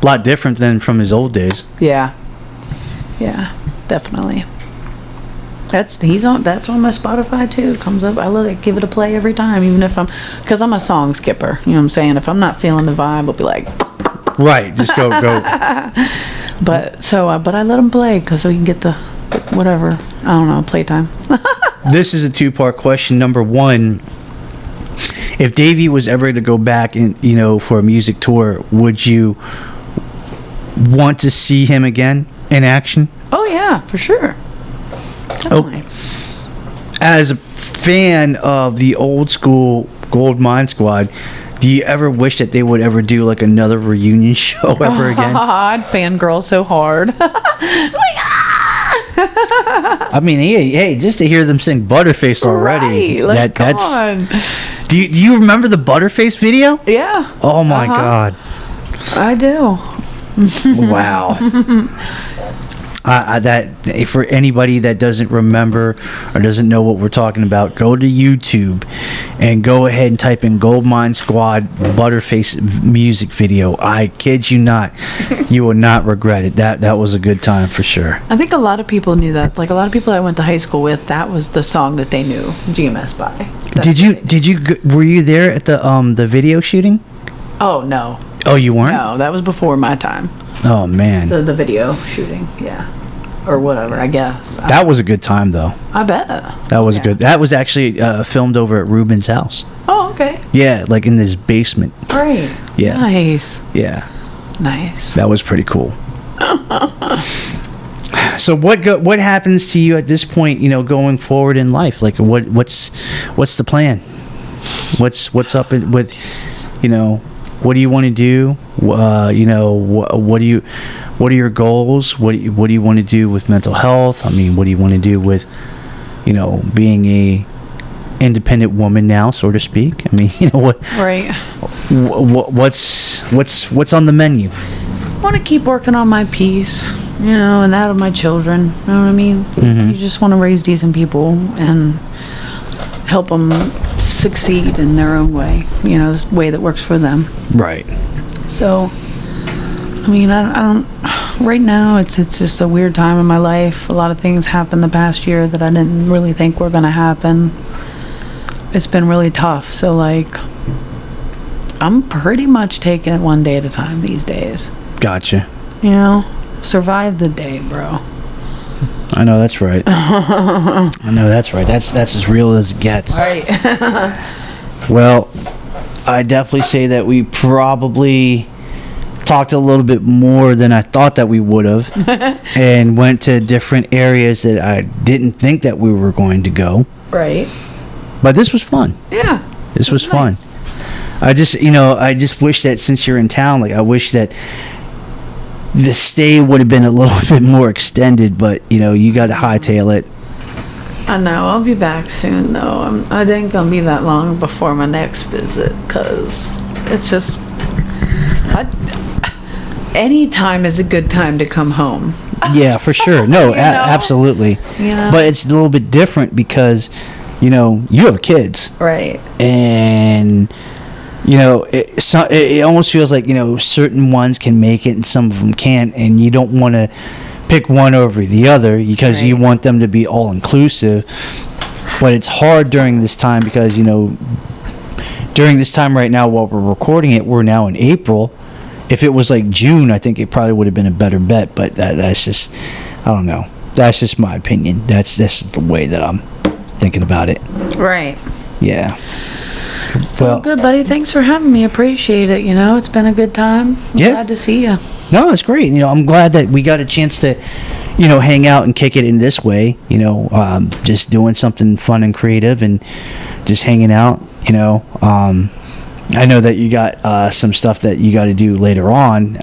A lot different than from his old days. Yeah. Yeah, definitely. That's on my Spotify too. It comes up. I let it give it a play every time, even if because I'm a song skipper. You know what I'm saying? If I'm not feeling the vibe, I'll be like, right, just go. But I let him play because we can get the whatever. I don't know, playtime. This is a 2-part question. Number one, if Davey was ever to go back and for a music tour, would you want to see him again in action? Oh yeah, for sure. Definitely. As a fan of the old school Gold Mine Squad, do you ever wish that they would ever do like another reunion show ever again? I'd fangirl so hard. I mean, hey, just to hear them sing Butterface already. Right, come on. Do you remember the Butterface video? Yeah. Oh my God. I do. Wow. That for anybody that doesn't remember or doesn't know what we're talking about, go to YouTube and go ahead and type in Gold Mine Squad Butterface music video. I kid you not, you will not regret it. That was a good time for sure. I think a lot of people knew that. Like a lot of people I went to high school with, that was the song that they knew GMS by. Were you there at the video shooting? Oh no. Oh, you weren't? No, that was before my time. Oh man. The video shooting, yeah. Or whatever, I guess. That was a good time, though. I bet. That was good. That was actually filmed over at Ruben's house. Oh, okay. Yeah, like in this basement. Great. Yeah. Nice. Yeah. Nice. That was pretty cool. So what happens to you at this point? Going forward in life, like what's the plan? What's up with what do you want to do? What are your goals? What do you want to do with mental health? I mean, what do you want to do with, being a independent woman now, so to speak? I mean, what? Right. What's on the menu? I want to keep working on my piece, and that of my children. You know what I mean? Mm-hmm. You just want to raise decent people and help them succeed in their own way. The way that works for them. Right. So. I mean, I don't. Right now, it's just a weird time in my life. A lot of things happened the past year that I didn't really think were gonna happen. It's been really tough. So like, I'm pretty much taking it one day at a time these days. Gotcha. Survive the day, bro. I know that's right. I know that's right. That's as real as it gets. Right. Well, I definitely say that we probably talked a little bit more than I thought that we would have and went to different areas that I didn't think that we were going to go. Right. But this was fun. Yeah. This was nice. fun. I just wish that since you're in town, I wish that the stay would have been a little bit more extended, but you got to hightail it. I know. I'll be back soon, though. I ain't gonna be that long before my next visit, because it's just... any time is a good time to come home. Yeah, for sure. No, absolutely. But it's a little bit different because, you have kids. Right. And, it almost feels like, certain ones can make it and some of them can't. And you don't want to pick one over the other because you want them to be all inclusive. But it's hard during this time because, during this time right now while we're recording it, we're now in April. If it was like June, I think it probably would have been a better bet. But that's just, I don't know. That's just my opinion. That's the way that I'm thinking about it. Right. Yeah. Well, good, buddy. Thanks for having me. Appreciate it. It's been a good time. Yeah. Glad to see you. No, it's great. I'm glad that we got a chance to, hang out and kick it in this way, just doing something fun and creative and just hanging out, I know that you got some stuff that you got to do later on,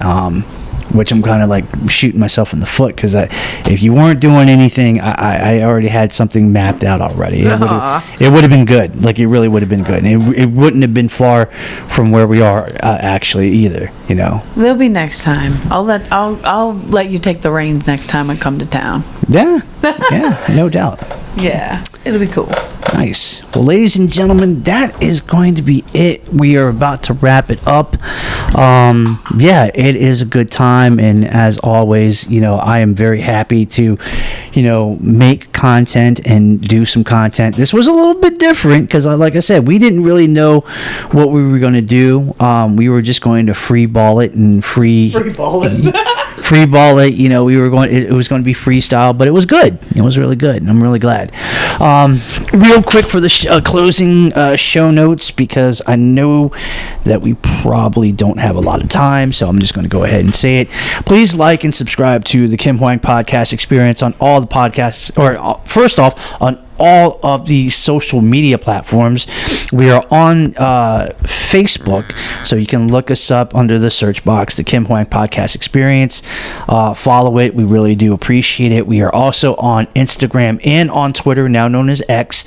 which I'm kind of like shooting myself in the foot, because if you weren't doing anything, I already had something mapped out already. It would have been good. Like, it really would have been good. And it wouldn't have been far from where we are actually either. There'll be next time. I'll let you take the reins next time I come to town. Yeah, no doubt. Yeah, it'll be cool. Nice. Well, ladies and gentlemen, that is going to be it. We are about to wrap it up. It is a good time, and as always, I am very happy to, make content and do some content. This was a little bit different because, like I said, we didn't really know what we were going to do. We were just going to free ball it and free ball it. It was going to be freestyle, but it was good. It was really good, and I'm really glad. Real quick for the closing show notes, because I know that we probably don't have a lot of time, so I'm just going to go ahead and say it. Please like and subscribe to the Kim Hoang Podcast Experience on all the podcasts, or first off, on all of the social media platforms. We are on Facebook, so you can look us up under the search box, the Kim Hoang Podcast Experience. Follow it. We really do appreciate it. We are also on Instagram and on Twitter, now known as X.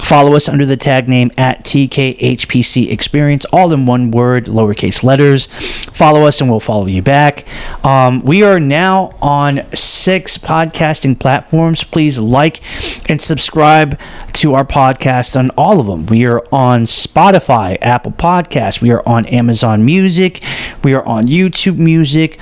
Follow us under the tag name at TKHPC Experience, all in one word, lowercase letters. Follow us and we'll follow you back. We are now on 6 podcasting platforms. Please like and subscribe to our podcast on all of them. We are on Spotify, Apple Podcasts. We are on Amazon Music. We are on YouTube Music.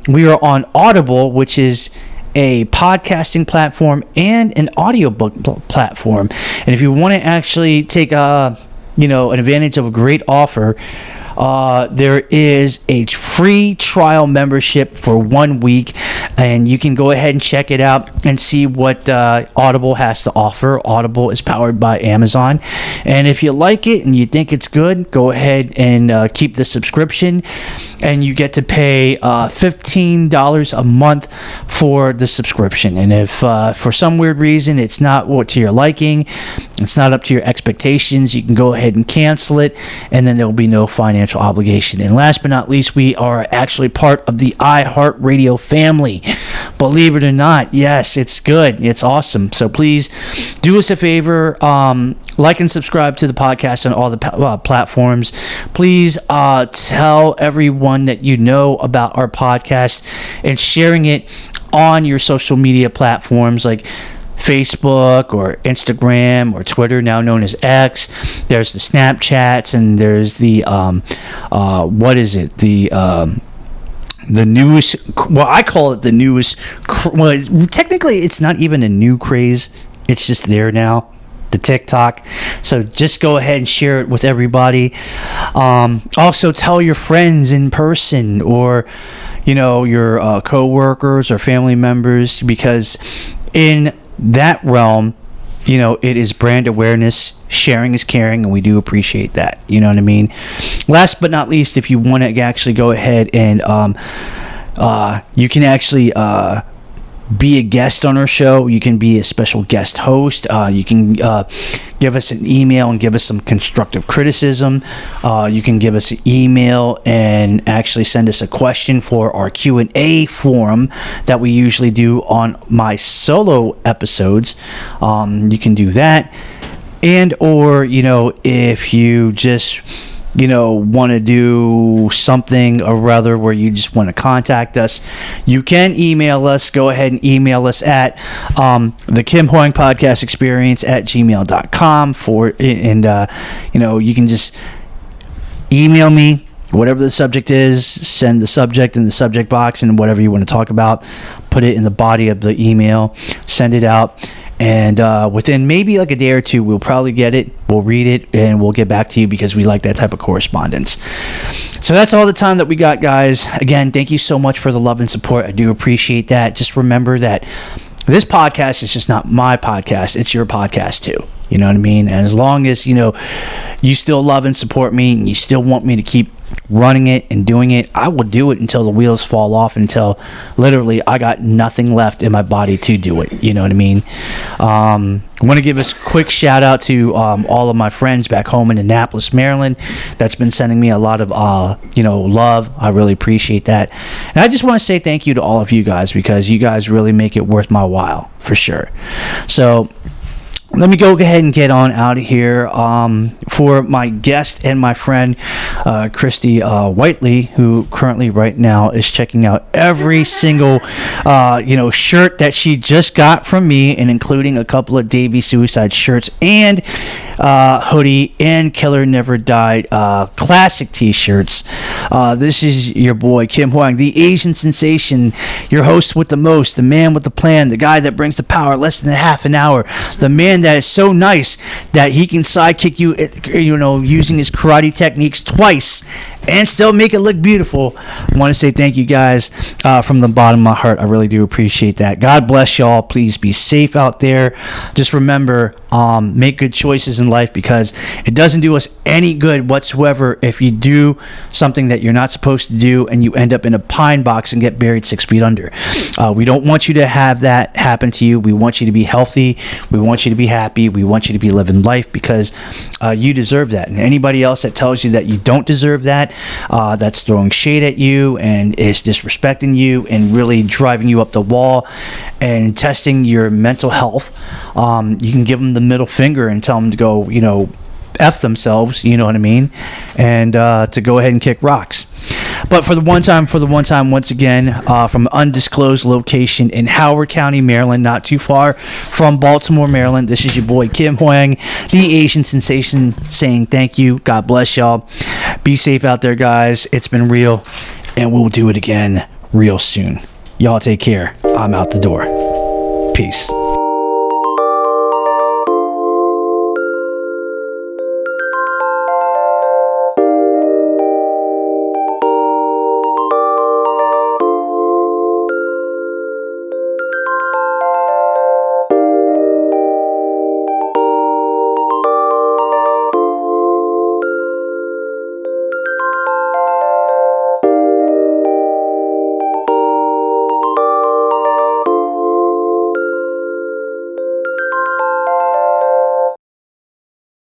We are on Audible, which is a podcasting platform and an audiobook platform. And if you want to actually take an advantage of a great offer, there is a free trial membership for 1 week, and you can go ahead and check it out and see what Audible has to offer. Audible is powered by Amazon, and if you like it and you think it's good, go ahead and keep the subscription, and you get to pay $15 a month for the subscription. And if for some weird reason it's not to your liking, it's not up to your expectations, you can go ahead and cancel it, and then there will be no financial obligation. And last but not least, we are actually part of the iHeartRadio family. Believe it or not, yes, it's good. It's awesome. So please do us a favor, like and subscribe to the podcast on all the platforms. Please tell everyone that you know about our podcast, and sharing it on your social media platforms like Facebook or Instagram or Twitter, now known as X. There's the Snapchats, and there's the the newest, well, I call it the newest, well, technically it's not even a new craze, it's just there now, the TikTok. So just go ahead and share it with everybody. Also tell your friends in person, or your co-workers or family members, because in that realm, it is brand awareness. Sharing is caring, and we do appreciate that. You know what I mean? Last but not least, if you want to actually go ahead and you can actually be a guest on our show. You can be a special guest host. You can give us an email and give us some constructive criticism. You can give us an email and actually send us a question for our Q&A forum that we usually do on my solo episodes. You can do that. And or, if you just want to do something or rather where you just want to contact us, you can email us. Go ahead and email us at the Kim Hoang Podcast Experience at gmail.com you can just email me, whatever the subject is, send the subject in the subject box, and whatever you want to talk about, put it in the body of the email, send it out. And within maybe like a day or two, we'll probably get it, we'll read it, and we'll get back to you, because we like that type of correspondence. So that's all the time that we got, guys. Again, thank you so much for the love and support. I do appreciate that. Just remember that this podcast is just not my podcast. It's your podcast too. You know what I mean? And as long as, you still love and support me, and you still want me to keep running it and doing it. I will do it until the wheels fall off, until literally I got nothing left in my body to do it. You know what I mean? I want to give a quick shout out to all of my friends back home in Annapolis, Maryland, that's been sending me a lot of love. I really appreciate that, and I just want to say thank you to all of you guys, because you guys really make it worth my while for sure. So let me go ahead and get on out of here. For my guest and my friend, Kristy Whitely, who currently right now is checking out every single, shirt that she just got from me, and including a couple of Davey Suicide shirts and hoodie and Killer Never Died classic t-shirts. This is your boy Kim Hoang, the Asian sensation, your host with the most, the man with the plan, the guy that brings the power less than a half an hour, the man that is so nice that he can sidekick you, using his karate techniques twice and still make it look beautiful. I want to say thank you guys from the bottom of my heart. I really do appreciate that. God bless y'all. Please be safe out there. Just remember, make good choices in life, because it doesn't do us any good whatsoever if you do something that you're not supposed to do and you end up in a pine box and get buried 6 feet under. We don't want you to have that happen to you. We want you to be healthy. We want you to be happy. We want you to be living life, because you deserve that. And anybody else that tells you that you don't deserve that, that's throwing shade at you and is disrespecting you and really driving you up the wall and testing your mental health, you can give them the middle finger and tell them to go, F themselves, you know what I mean, and to go ahead and kick rocks. But for the one time, once again, from an undisclosed location in Howard County, Maryland, not too far from Baltimore, Maryland, this is your boy Kim Hoang, the Asian sensation, saying thank you. God bless y'all. Be safe out there, guys. It's been real, and we'll do it again real soon. Y'all take care. I'm out the door. Peace.